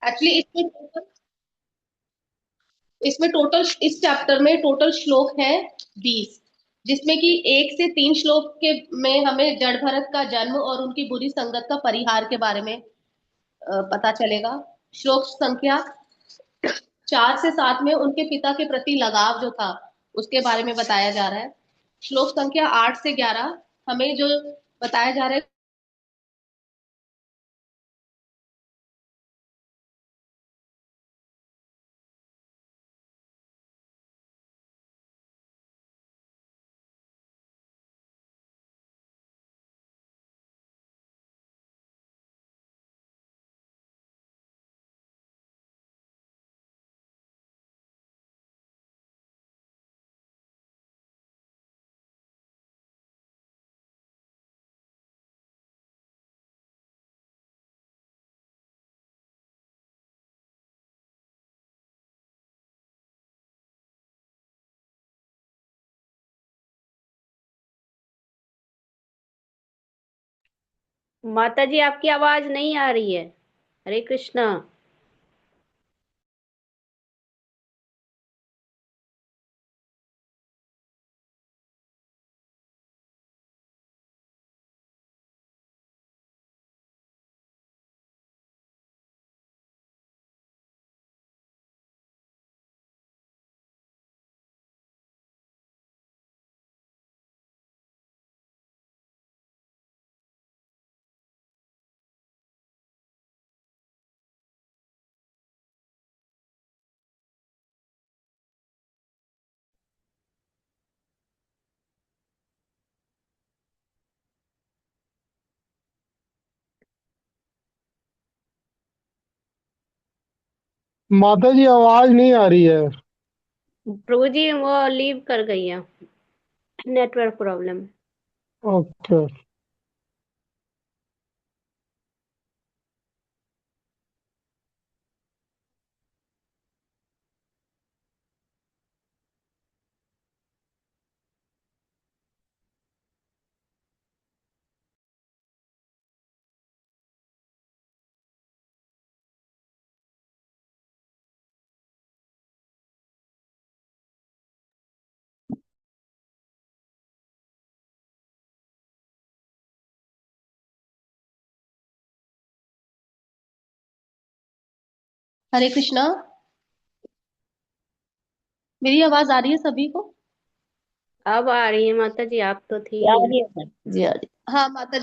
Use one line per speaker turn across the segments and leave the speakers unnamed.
Actually इसमें total इस chapter में टोटल श्लोक है 20, जिसमें कि 1 से 3 श्लोक के में हमें जड़ भरत का जन्म और उनकी बुरी संगत का परिहार के बारे में पता चलेगा। श्लोक संख्या 4 से 7 में उनके पिता के प्रति लगाव जो था उसके बारे में बताया जा रहा है। श्लोक संख्या 8 से 11 हमें जो बताया जा रहा है।
माता जी आपकी आवाज नहीं आ रही है। हरे कृष्णा।
माता जी आवाज नहीं आ रही है।
प्रभु जी वो लीव कर गई है, नेटवर्क प्रॉब्लम।
ओके।
हरे कृष्णा। मेरी आवाज आ रही है सभी को?
अब आ रही है माता जी, आप तो थी
आ
नहीं।
रही है जी, आ रही
हाँ माता।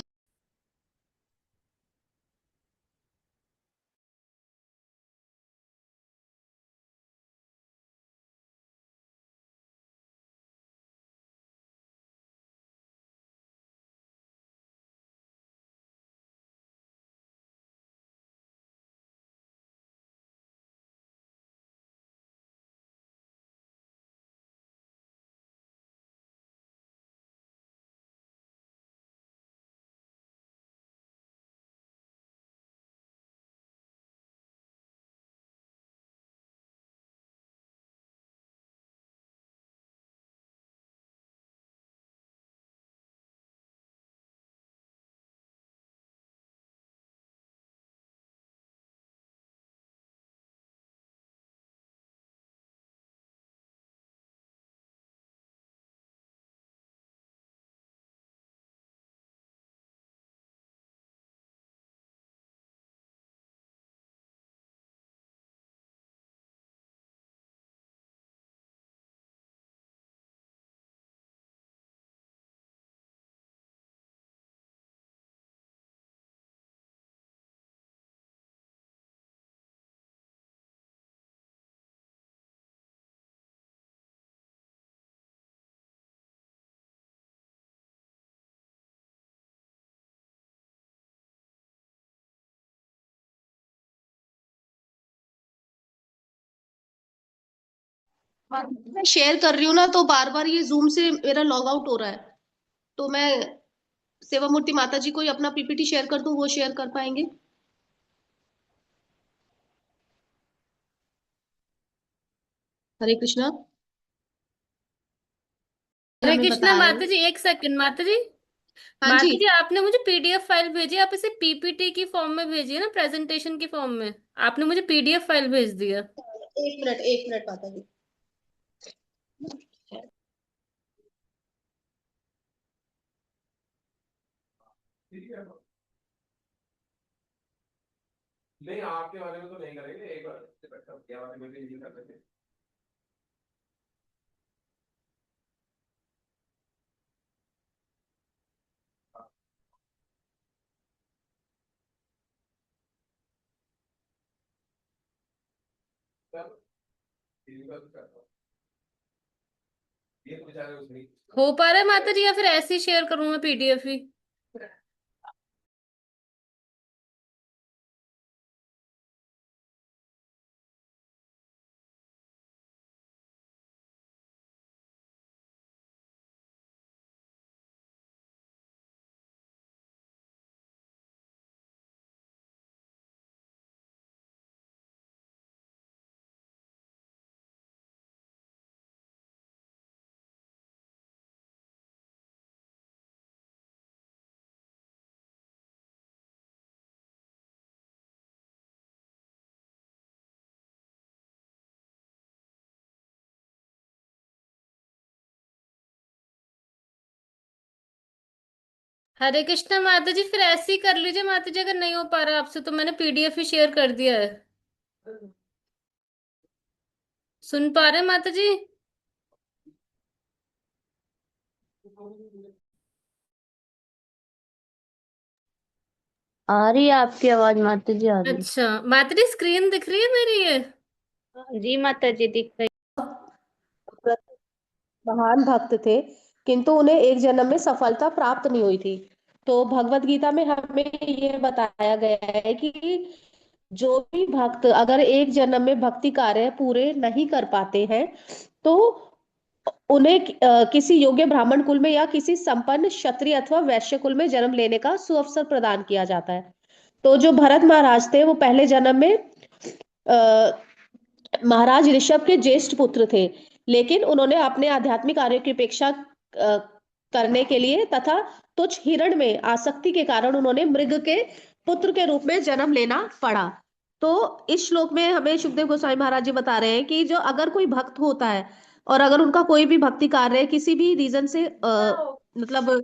मैं शेयर कर रही हूँ ना, तो बार बार ये जूम से मेरा लॉग आउट हो रहा है। तो मैं सेवा मूर्ति माता जी को ही अपना पीपीटी शेयर कर दूं, वो शेयर कर पाएंगे? हरे कृष्णा।
हरे
हमें
कृष्णा
बता रहे
माता
हो।
जी, एक सेकंड माता जी।
हाँ जी।
माता जी आपने मुझे पीडीएफ फाइल भेजी, आप इसे पीपीटी की फॉर्म में भेजिए ना, प्रेजेंटेशन की फॉर्म में। आपने मुझे पीडीएफ फाइल भेज दिया।
एक मिनट माता जी।
नहीं, आपके बारे में तो नहीं करेंगे, एक बार क्या बात है, मुझे ये कर देंगे। चलो, ठीक है, करता हूँ। ये तो बेचारे उसमें
हो पा रहा है माता जी, या फिर ऐसे ही शेयर करूँ मैं पीडीएफ ही? हरे कृष्णा माता जी, फिर ऐसे ही कर लीजिए माता जी, अगर नहीं हो पा रहा आपसे तो मैंने पीडीएफ ही शेयर कर दिया है। सुन पा रहे हैं माता जी?
आ रही है आपकी आवाज माता जी, आ रही
अच्छा माता जी, स्क्रीन दिख रही है मेरी ये?
है। जी माता जी दिख रही।
महान भक्त थे, किंतु उन्हें एक जन्म में सफलता प्राप्त नहीं हुई थी। तो भगवत गीता में हमें ये बताया गया है कि जो भी भक्त अगर एक जन्म में भक्ति कार्य पूरे नहीं कर पाते हैं, तो उन्हें किसी योग्य ब्राह्मण कुल में या किसी संपन्न क्षत्रिय अथवा वैश्य कुल में जन्म लेने का सुअवसर प्रदान किया जाता है। तो जो भरत महाराज थे वो पहले जन्म में महाराज ऋषभ के ज्येष्ठ पुत्र थे, लेकिन उन्होंने अपने आध्यात्मिक कार्यों की उपेक्षा करने के लिए तथा तुच्छ हिरण में आसक्ति के कारण उन्होंने मृग के पुत्र के रूप में जन्म लेना पड़ा। तो इस श्लोक में हमें सुखदेव गोस्वामी महाराज जी बता रहे हैं कि जो अगर कोई भक्त होता है और अगर उनका कोई भी भक्ति कार्य किसी भी रीजन से मतलब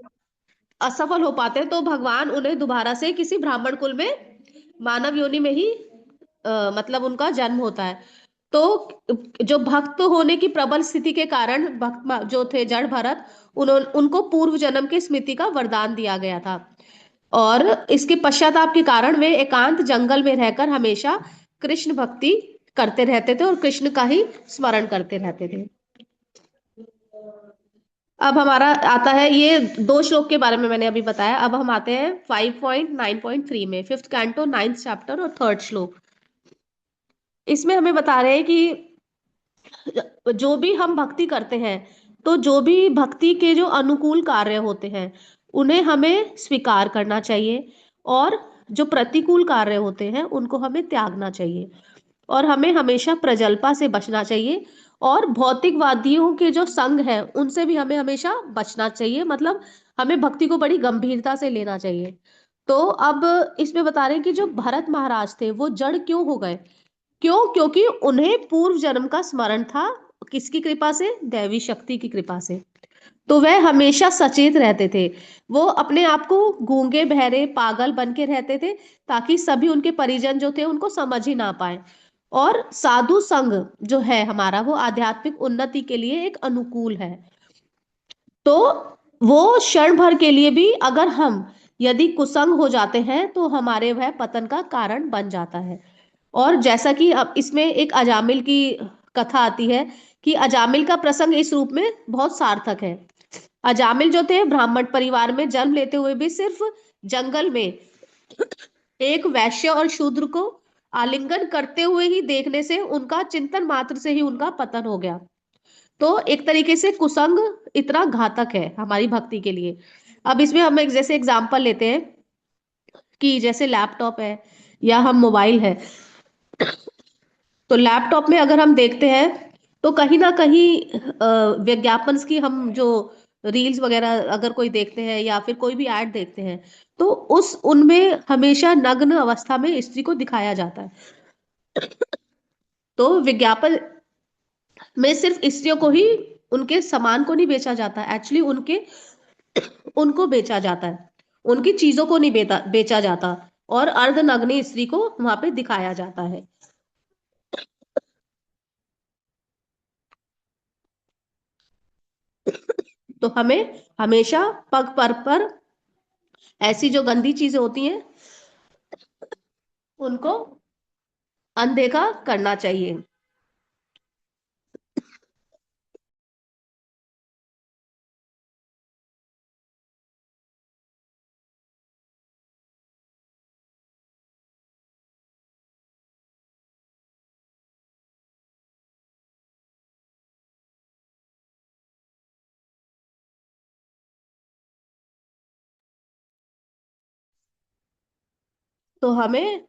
असफल हो पाते हैं, तो भगवान उन्हें दोबारा से किसी ब्राह्मण कुल में मानव योनि में ही मतलब उनका जन्म होता है। तो जो भक्त होने की प्रबल स्थिति के कारण भक्त जो थे जड़ भरत, उनको पूर्व जन्म की स्मृति का वरदान दिया गया था, और इसके पश्चाताप के कारण वे एकांत जंगल में रहकर हमेशा कृष्ण भक्ति करते रहते थे और कृष्ण का ही स्मरण करते रहते थे। अब हमारा आता है, ये दो श्लोक के बारे में मैंने अभी बताया। अब हम आते हैं 5.9.3 में, फिफ्थ कैंटो 9th चैप्टर और 3rd श्लोक। इसमें हमें बता रहे हैं कि जो भी हम भक्ति करते हैं, तो जो भी भक्ति के जो अनुकूल कार्य होते हैं उन्हें हमें स्वीकार करना चाहिए, और जो प्रतिकूल कार्य होते हैं उनको हमें त्यागना चाहिए, और हमें हमेशा प्रजल्पा से बचना चाहिए, और भौतिकवादियों के जो संग है उनसे भी हमें हमेशा बचना चाहिए। मतलब हमें भक्ति को बड़ी गंभीरता से लेना चाहिए। तो अब इसमें बता रहे हैं कि जो भरत महाराज थे वो जड़ क्यों हो गए? क्यों? क्योंकि उन्हें पूर्व जन्म का स्मरण था। किसकी कृपा से? दैवी शक्ति की कृपा से। तो वह हमेशा सचेत रहते थे। वो अपने आप को गूंगे बहरे पागल बन के रहते थे, ताकि सभी उनके परिजन जो थे उनको समझ ही ना पाए। और साधु संग जो है हमारा, वो आध्यात्मिक उन्नति के लिए एक अनुकूल है। तो वो क्षण भर के लिए भी अगर हम यदि कुसंग हो जाते हैं तो हमारे वह पतन का कारण बन जाता है। और जैसा कि अब इसमें एक अजामिल की कथा आती है कि अजामिल का प्रसंग इस रूप में बहुत सार्थक है। अजामिल जो थे ब्राह्मण परिवार में जन्म लेते हुए भी सिर्फ जंगल में एक वैश्य और शूद्र को आलिंगन करते हुए ही देखने से उनका चिंतन मात्र से ही उनका पतन हो गया। तो एक तरीके से कुसंग इतना घातक है हमारी भक्ति के लिए। अब इसमें हम एक जैसे एग्जांपल लेते हैं कि जैसे लैपटॉप है या हम मोबाइल है, तो लैपटॉप में अगर हम देखते हैं तो कहीं ना कहीं विज्ञापन की हम जो रील्स वगैरह अगर कोई देखते हैं या फिर कोई भी ऐड देखते हैं, तो उस उनमें हमेशा नग्न अवस्था में स्त्री को दिखाया जाता है। तो विज्ञापन में सिर्फ स्त्रियों को ही, उनके सामान को नहीं बेचा जाता, एक्चुअली उनको बेचा जाता है, उनकी चीजों को नहीं बेचा जाता, और अर्धनग्न स्त्री को वहां पे दिखाया जाता है। तो हमें हमेशा पग पर ऐसी जो गंदी चीजें होती हैं उनको अनदेखा करना चाहिए। तो हमें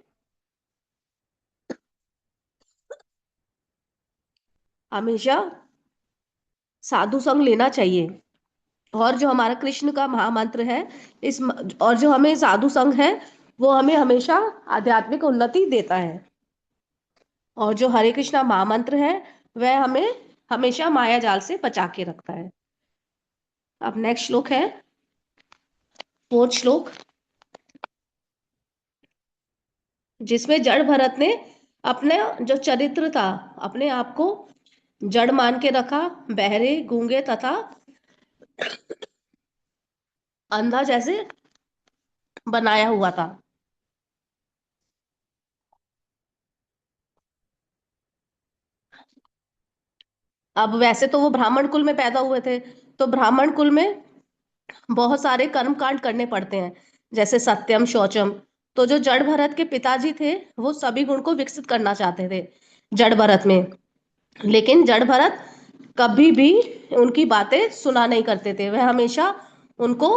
हमेशा साधु संग लेना चाहिए, और जो हमारा कृष्ण का महामंत्र है और जो हमें साधु संग है, वो हमें हमेशा आध्यात्मिक उन्नति देता है, और जो हरे कृष्णा महामंत्र है वह हमें हमेशा माया जाल से बचा के रखता है। अब नेक्स्ट श्लोक है 4th श्लोक, जिसमें जड़ भरत ने अपने जो चरित्र था, अपने आप को जड़ मान के रखा, बहरे, गूंगे तथा अंधा जैसे बनाया हुआ था। अब वैसे तो वो ब्राह्मण कुल में पैदा हुए थे, तो ब्राह्मण कुल में बहुत सारे कर्म कांड करने पड़ते हैं, जैसे सत्यम, शौचम। तो जो जड़ भरत के पिताजी थे, वो सभी गुण को विकसित करना चाहते थे जड़ भरत में, लेकिन जड़ भरत कभी भी उनकी बातें सुना नहीं करते थे। वह हमेशा उनको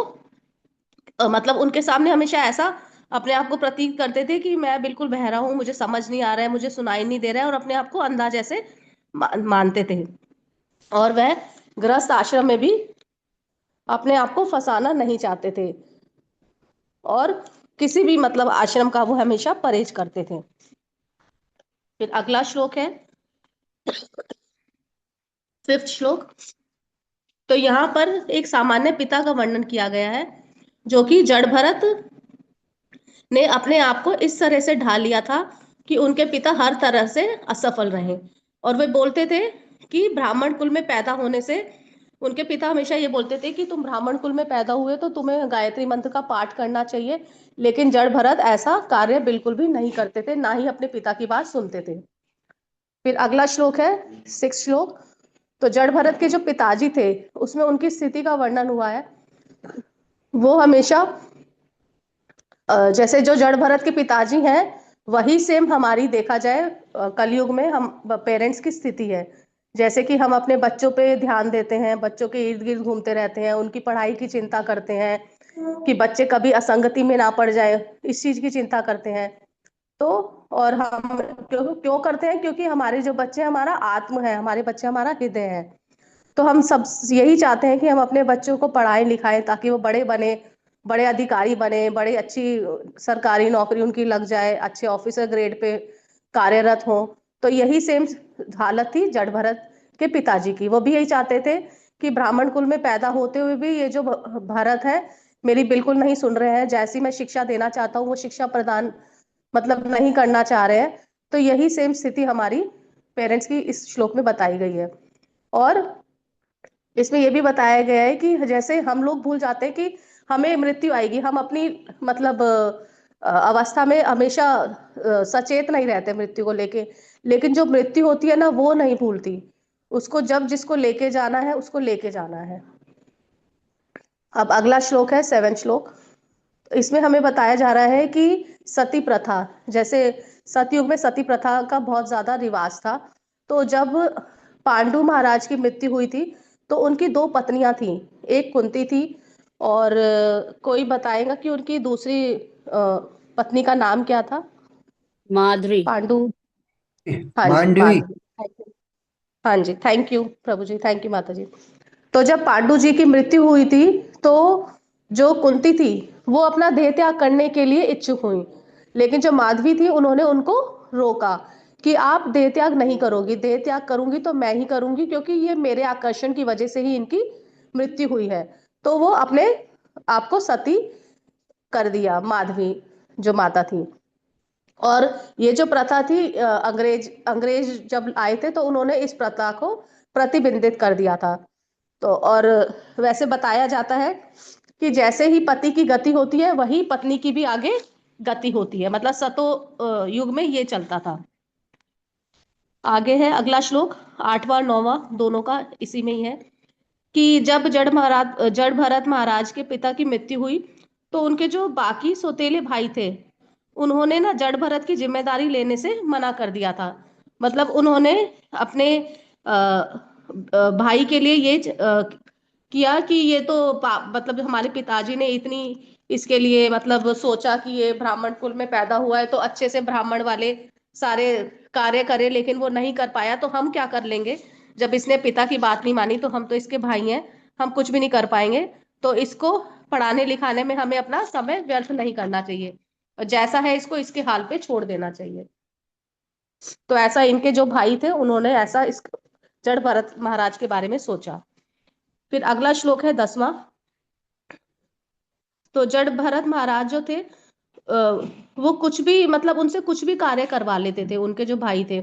मतलब उनके सामने हमेशा ऐसा अपने आप को प्रतीत करते थे कि मैं बिल्कुल बहरा हूं, मुझे समझ नहीं आ रहा है, मुझे सुनाई नहीं दे रहा है, और अपने आप को अंधा जैसे मानते थे। और वह गृहस्थ आश्रम में भी अपने आप को फंसाना नहीं चाहते थे, और किसी भी मतलब आश्रम का वो हमेशा परहेज करते थे। फिर अगला श्लोक है 5th श्लोक। तो यहाँ पर एक सामान्य पिता का वर्णन किया गया है, जो कि जड़ भरत ने अपने आप को इस तरह से ढाल लिया था कि उनके पिता हर तरह से असफल रहे, और वे बोलते थे कि ब्राह्मण कुल में पैदा होने से, उनके पिता हमेशा ये बोलते थे कि तुम ब्राह्मण कुल में पैदा हुए तो तुम्हें गायत्री मंत्र का पाठ करना चाहिए, लेकिन जड़ भरत ऐसा कार्य बिल्कुल भी नहीं करते थे, ना ही अपने पिता की बात सुनते थे। फिर अगला श्लोक है 6th श्लोक। तो जड़ भरत के जो पिताजी थे, उसमें उनकी स्थिति का वर्णन हुआ है। वो हमेशा जैसे जो जड़ भरत के पिताजी हैं, वही सेम हमारी देखा जाए कलयुग में हम पेरेंट्स की स्थिति है। जैसे कि हम अपने बच्चों पे ध्यान देते हैं, बच्चों के इर्द गिर्द घूमते रहते हैं, उनकी पढ़ाई की चिंता करते हैं कि बच्चे कभी असंगति में ना पड़ जाए, इस चीज की चिंता करते हैं। तो और हम क्यों करते हैं? क्योंकि हमारे जो बच्चे हमारा आत्म है, हमारे बच्चे हमारा हृदय है। तो हम सब यही चाहते हैं कि हम अपने बच्चों को पढ़ाएं लिखाएं, ताकि वो बड़े बने, बड़े अधिकारी बने, बड़े अच्छी सरकारी नौकरी उनकी लग जाए, अच्छे ऑफिसर ग्रेड पे कार्यरत हो। तो यही सेम हालत थी जड़ भरत के पिताजी की। वो भी यही चाहते थे कि ब्राह्मण कुल में पैदा होते हुए भी ये जो भरत है मेरी बिल्कुल नहीं सुन रहे हैं, जैसी मैं शिक्षा देना चाहता हूँ वो शिक्षा प्रदान मतलब नहीं करना चाह रहे हैं। तो यही सेम स्थिति हमारी पेरेंट्स की इस श्लोक में बताई गई है। और इसमें यह भी बताया गया है कि जैसे हम लोग भूल जाते हैं कि हमें मृत्यु आएगी, हम अपनी मतलब अवस्था में हमेशा सचेत नहीं रहते मृत्यु को लेके, लेकिन जो मृत्यु होती है ना, वो नहीं भूलती, उसको जब जिसको लेके जाना है उसको लेके जाना है। अब अगला श्लोक है 7th श्लोक। इसमें हमें बताया जा रहा है कि सती प्रथा, जैसे सतयुग में सती प्रथा का बहुत ज्यादा रिवाज था। तो जब पांडु महाराज की मृत्यु हुई थी, तो उनकी 2 पत्नियां थी, एक कुंती थी, और कोई बताएगा कि उनकी दूसरी पत्नी का नाम क्या था?
माधुरी।
पांडु, हाँ जी,
मांडवी।
माधुरी। हाँ जी, थैंक यू प्रभु जी, थैंक यू माता जी। तो जब पांडु जी की मृत्यु हुई थी तो जो कुंती थी वो अपना देह त्याग करने के लिए इच्छुक हुई, लेकिन जो माधवी थी उन्होंने उनको रोका कि आप देह त्याग नहीं करोगी, देह त्याग करूंगी तो मैं ही करूंगी, क्योंकि ये मेरे आकर्षण की वजह से ही इनकी मृत्यु हुई है। तो वो अपने आप को सती कर दिया, माधवी जो माता थी। और ये जो प्रथा थी अंग्रेज जब आए थे तो उन्होंने इस प्रथा को प्रतिबंधित कर दिया था। तो और वैसे बताया जाता है कि जैसे ही पति की गति होती है वही पत्नी की भी आगे गति होती है, मतलब सतो युग में ये चलता था। आगे है अगला श्लोक, 8वां 9वां दोनों का इसी में ही है कि जब जड़ भरत महाराज के पिता की मृत्यु हुई तो उनके जो बाकी सौतेले भाई थे उन्होंने ना जड़ भरत की जिम्मेदारी लेने से मना कर दिया था। मतलब उन्होंने अपने भाई के लिए ये किया कि ये तो मतलब हमारे पिताजी ने इतनी इसके लिए मतलब सोचा कि ये ब्राह्मण कुल में पैदा हुआ है तो अच्छे से ब्राह्मण वाले सारे कार्य करे, लेकिन वो नहीं कर पाया तो हम क्या कर लेंगे, जब इसने पिता की बात नहीं मानी तो हम तो इसके भाई हैं, हम कुछ भी नहीं कर पाएंगे, तो इसको पढ़ाने लिखाने में हमें अपना समय व्यर्थ नहीं करना चाहिए और जैसा है इसको इसके हाल पे छोड़ देना चाहिए। तो ऐसा इनके जो भाई थे उन्होंने ऐसा इस जड़ भरत महाराज के बारे में सोचा। फिर अगला श्लोक है 10वां। तो जड़ भरत महाराज जो थे वो कुछ भी मतलब उनसे कुछ भी कार्य करवा लेते थे, उनके जो भाई थे।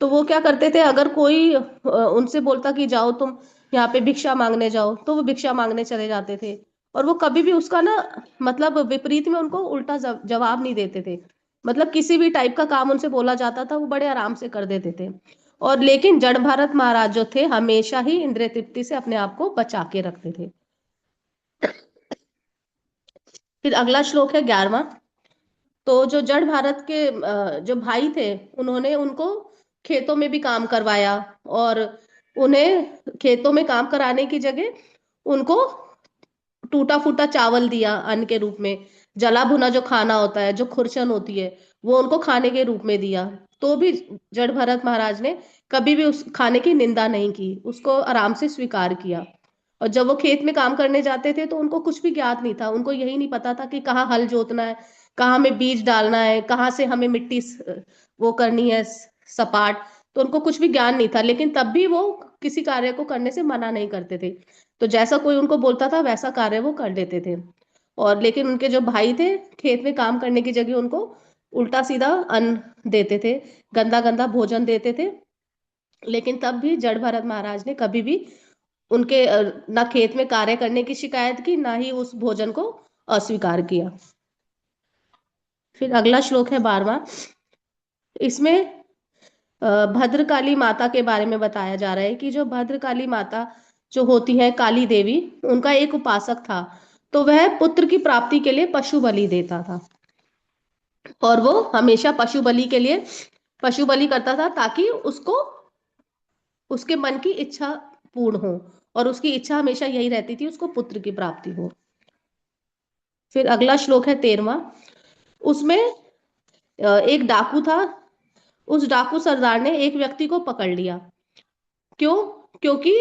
तो वो क्या करते थे, अगर कोई उनसे बोलता कि जाओ तुम यहाँ पे भिक्षा मांगने जाओ तो वो भिक्षा मांगने चले जाते थे, और वो कभी भी उसका ना मतलब विपरीत में उनको उल्टा जवाब नहीं देते थे। मतलब किसी भी टाइप का काम उनसे बोला जाता था वो बड़े आराम से कर देते थे। और लेकिन जड़ भरत महाराज जो थे हमेशा ही इंद्रिय तृप्ति से अपने आप को बचा के रखते थे। फिर अगला श्लोक है 11वां। तो जो जड़ भारत के जो भाई थे उन्होंने उनको खेतों में भी काम करवाया, और उन्हें खेतों में काम कराने की जगह उनको टूटा फूटा चावल दिया अन्न के रूप में, जला भुना जो खाना होता है जो खुरचन होती है वो उनको खाने के रूप में दिया। तो भी जड़ भरत महाराज ने कभी भी उस खाने की निंदा नहीं की, उसको आराम से स्वीकार किया। और जब वो खेत में काम करने जाते थे तो उनको कुछ भी ज्ञात नहीं था, उनको यही नहीं पता था कि कहाँ हल जोतना है, कहाँ हमें बीज डालना है, कहाँ से हमें मिट्टी वो करनी है सपाट। तो उनको कुछ भी ज्ञान नहीं था, लेकिन तब भी वो किसी कार्य को करने से मना नहीं करते थे। तो जैसा कोई उनको बोलता था वैसा कार्य वो कर देते थे। और लेकिन उनके जो भाई थे खेत में काम करने की जगह उनको उल्टा सीधा अन्न देते थे, गंदा गंदा भोजन देते थे। लेकिन तब भी जड़ भरत महाराज ने कभी भी उनके ना खेत में कार्य करने की शिकायत की, ना ही उस भोजन को अस्वीकार किया। फिर अगला श्लोक है 12वां। इसमें भद्रकाली माता के बारे में बताया जा रहा है कि जो भद्रकाली माता जो होती है काली देवी, उनका एक उपासक था। तो वह पुत्र की प्राप्ति के लिए पशु बलि देता था, और वो हमेशा पशु बलि के लिए पशु बलि करता था ताकि उसको उसके मन की इच्छा पूर्ण हो, और उसकी इच्छा हमेशा यही रहती थी उसको पुत्र की प्राप्ति हो। फिर अगला श्लोक है 13वां। उसमें एक डाकू था, उस डाकू सरदार ने एक व्यक्ति को पकड़ लिया। क्यों? क्योंकि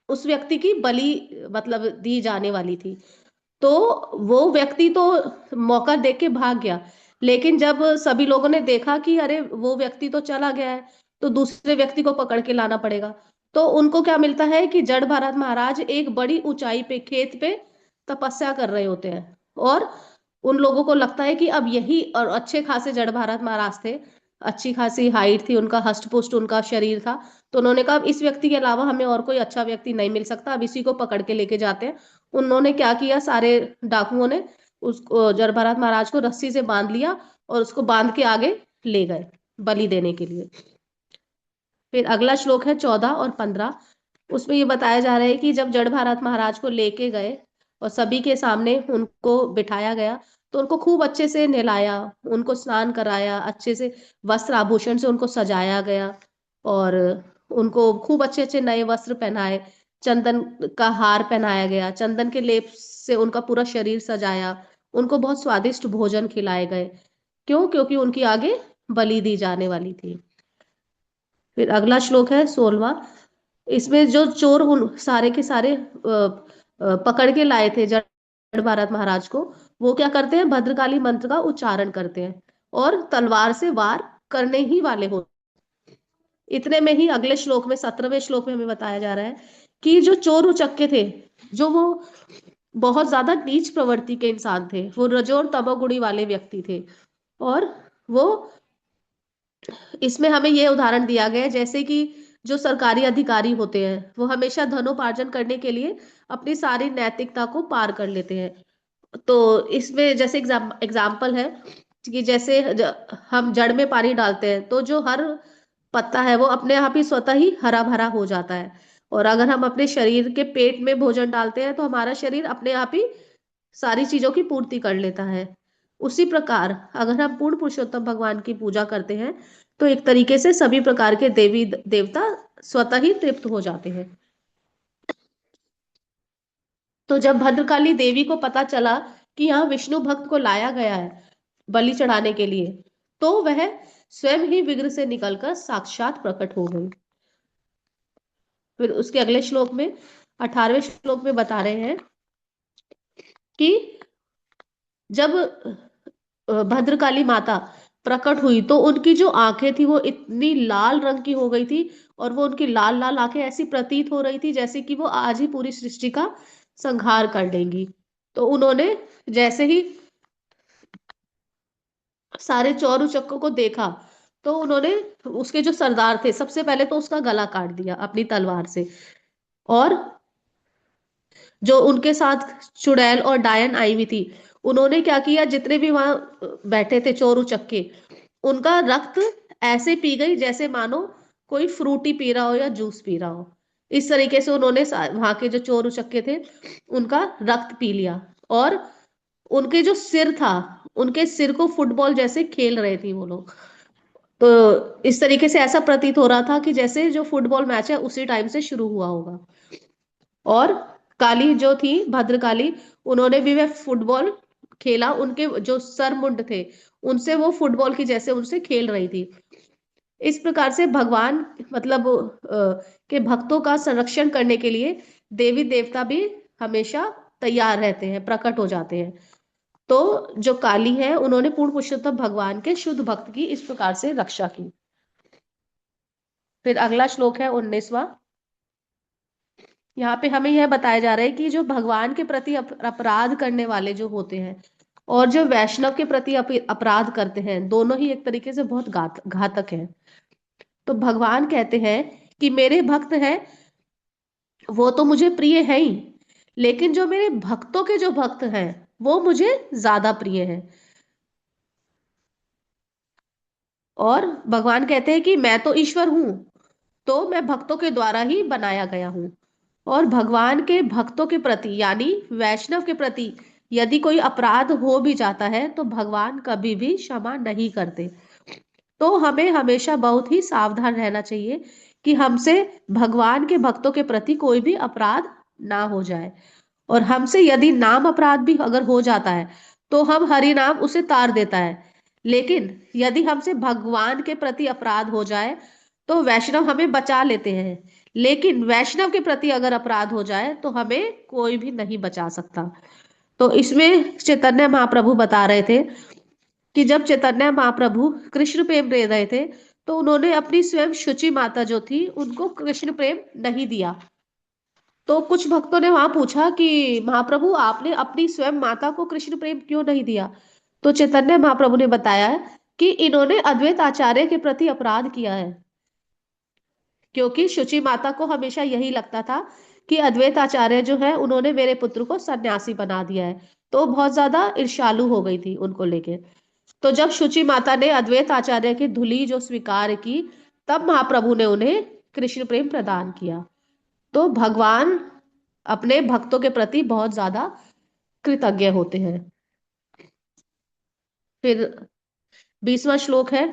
उस व्यक्ति की बलि मतलब दी जाने वाली थी। तो वो व्यक्ति तो मौका देख के भाग गया, लेकिन जब सभी लोगों ने देखा कि अरे वो व्यक्ति तो चला गया है तो दूसरे व्यक्ति को पकड़ के लाना पड़ेगा, तो उनको क्या मिलता है कि जड़ भरत महाराज एक बड़ी ऊंचाई पे खेत पे तपस्या कर रहे होते हैं, और उन लोगों को लगता है कि अब यही, और अच्छे खासे जड़ भरत महाराज थे, अच्छी खासी हाइट थी उनका, हष्ट पुष्ट उनका शरीर था। तो उन्होंने कहा अब इस व्यक्ति के अलावा हमें और कोई अच्छा व्यक्ति नहीं मिल सकता, अब इसी को पकड़ के लेके जाते हैं। उन्होंने क्या किया, सारे डाकुओं ने उसको जड़ भरत महाराज को रस्सी से बांध लिया और उसको बांध के आगे ले गए बलि देने के लिए। फिर अगला श्लोक है 14 और 15। उसमें ये बताया जा रहा है कि जब जड़ भरत महाराज को लेके गए और सभी के सामने उनको बिठाया गया तो उनको खूब अच्छे से नहलाया, उनको स्नान कराया, अच्छे से वस्त्र आभूषण से उनको सजाया गया, और उनको खूब अच्छे अच्छे नए वस्त्र पहनाए, चंदन का हार पहनाया गया, चंदन के लेप से उनका पूरा शरीर सजाया, उनको बहुत स्वादिष्ट भोजन खिलाए गए। क्यों? क्योंकि उनकी आगे बलि दी जाने वाली थी। फिर अगला श्लोक है 16वां। इसमें जो चोर उन सारे के सारे पकड़ के लाए थे जड़ भरत महाराज को, वो क्या करते हैं, भद्रकाली मंत्र का उच्चारण करते हैं और तलवार से वार करने ही वाले हो। इतने में ही अगले श्लोक में 17वें श्लोक में हमें बताया जा रहा है कि जो चोर उचक्के थे, जो वो बहुत ज्यादा नीच प्रवृत्ति के इंसान थे, वो रजो और तमोगुणी वाले व्यक्ति थे। और वो इसमें हमें ये उदाहरण दिया गया है जैसे कि जो सरकारी अधिकारी होते हैं वो हमेशा धनोपार्जन करने के लिए अपनी सारी नैतिकता को पार कर लेते हैं। तो इसमें जैसे एग्जाम्पल है कि जैसे हम जड़ में पानी डालते हैं तो जो हर पत्ता है वो अपने आप ही स्वतः ही हरा भरा हो जाता है। और अगर हम अपने शरीर के पेट में भोजन डालते हैं तो हमारा शरीर अपने आप ही सारी चीजों की पूर्ति कर लेता है। उसी प्रकार अगर हम पूर्ण पुरुषोत्तम भगवान की पूजा करते हैं तो एक तरीके से सभी प्रकार के देवी देवता स्वतः ही तृप्त हो जाते हैं। तो जब भद्रकाली देवी को पता चला कि यहाँ विष्णु भक्त को लाया गया है बलि चढ़ाने के लिए, तो वह स्वयं ही विग्रह से निकलकर साक्षात प्रकट हो गई। फिर उसके अगले श्लोक में 18वें श्लोक में बता रहे हैं कि जब भद्रकाली माता प्रकट हुई तो उनकी जो आंखें थी वो इतनी लाल रंग की हो गई थी, और वो उनकी लाल लाल आंखें ऐसी प्रतीत हो रही थी जैसे कि वो आज ही पूरी सृष्टि का संहार कर देंगी। तो उन्होंने जैसे ही सारे चौर उचक्कों को देखा तो उन्होंने उसके जो सरदार थे सबसे पहले तो उसका गला काट दिया अपनी तलवार से, और जो उनके साथ चुड़ैल और डायन आई हुई थी उन्होंने क्या किया, जितने भी वहां बैठे थे चोर उचक्के, उनका रक्त ऐसे पी गई जैसे मानो कोई फ्रूटी पी रहा हो या जूस पी रहा हो। इस तरीके से उन्होंने वहां के जो चोर उचक्के थे उनका रक्त पी लिया, और उनके जो सिर था उनके सिर को फुटबॉल जैसे खेल रहे थे वो लोग। तो इस तरीके से ऐसा प्रतीत हो रहा था कि जैसे जो फुटबॉल मैच है उसी टाइम से शुरू हुआ होगा। और काली जो थी भद्रकाली, उन्होंने भी वह फुटबॉल खेला, उनके जो सर मुंड थे उनसे वो फुटबॉल की जैसे उनसे खेल रही थी। इस प्रकार से भगवान मतलब के भक्तों का संरक्षण करने के लिए देवी देवता भी हमेशा तैयार रहते हैं, प्रकट हो जाते हैं। तो जो काली है उन्होंने पूर्ण पुरुषोत्तम भगवान के शुद्ध भक्त की इस प्रकार से रक्षा की। फिर अगला श्लोक है 19वां। यहाँ पे हमें यह बताया जा रहा है कि जो भगवान के प्रति अपराध करने वाले जो होते हैं और जो वैष्णव के प्रति अपराध करते हैं, दोनों ही एक तरीके से बहुत घातक है। तो भगवान कहते हैं कि मेरे भक्त हैं वो तो मुझे प्रिय है ही, लेकिन जो मेरे भक्तों के जो भक्त हैं वो मुझे ज्यादा प्रिय है। और भगवान कहते हैं कि मैं तो ईश्वर हूं, तो मैं भक्तों के द्वारा ही बनाया गया हूं। और भगवान के भक्तों के प्रति यानी वैष्णव के प्रति यदि कोई अपराध हो भी जाता है तो भगवान कभी भी क्षमा नहीं करते। तो हमें हमेशा बहुत ही सावधान रहना चाहिए कि हमसे भगवान के भक्तों के प्रति कोई भी अपराध ना हो जाए। और हमसे यदि नाम अपराध भी अगर हो जाता है तो हम हरि नाम उसे तार देता है, लेकिन यदि हमसे भगवान के प्रति अपराध हो जाए तो वैष्णव हमें बचा लेते हैं, लेकिन वैष्णव के प्रति अगर अपराध हो जाए तो हमें कोई भी नहीं बचा सकता। तो इसमें चैतन्य महाप्रभु बता रहे थे कि जब चैतन्य महाप्रभु कृष्ण प्रेम दे रहे थे तो उन्होंने अपनी स्वयं शुचि माता जो थी उनको कृष्ण प्रेम नहीं दिया। तो कुछ भक्तों ने वहां पूछा कि महाप्रभु आपने अपनी स्वयं माता को कृष्ण प्रेम क्यों नहीं दिया। तो चैतन्य महाप्रभु ने बताया कि इन्होंने अद्वैत आचार्य के प्रति अपराध किया है, क्योंकि शुचि माता को हमेशा यही लगता था कि अद्वैत आचार्य जो है उन्होंने मेरे पुत्र को सन्यासी बना दिया है, तो बहुत ज्यादा ईर्ष्यालु हो गई थी उनको लेके। तो जब शुचि माता ने अद्वैत आचार्य की धुली जो स्वीकार की तब महाप्रभु ने उन्हें कृष्ण प्रेम प्रदान किया। तो भगवान अपने भक्तों के प्रति बहुत ज्यादा कृतज्ञ होते हैं। फिर 20वां श्लोक है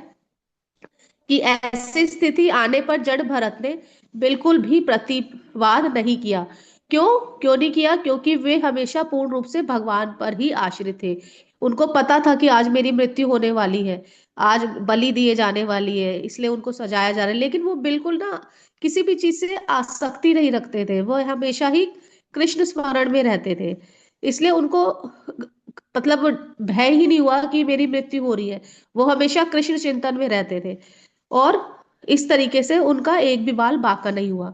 कि ऐसी स्थिति आने पर जड़ भरत ने बिल्कुल भी प्रतिवाद नहीं किया। क्यों नहीं किया? क्योंकि वे हमेशा पूर्ण रूप से भगवान पर ही आश्रित थे। उनको पता था कि आज मेरी मृत्यु होने वाली है, आज बलि दिए जाने वाली है, इसलिए उनको सजाया जा रहा है। लेकिन वो बिल्कुल ना किसी भी चीज से आसक्ति नहीं रखते थे, वो हमेशा ही कृष्ण स्मरण में रहते थे। इसलिए उनको मतलब भय ही नहीं हुआ कि मेरी मृत्यु हो रही है, वो हमेशा कृष्ण चिंतन में रहते थे। और इस तरीके से उनका एक भी बाल बांका नहीं हुआ।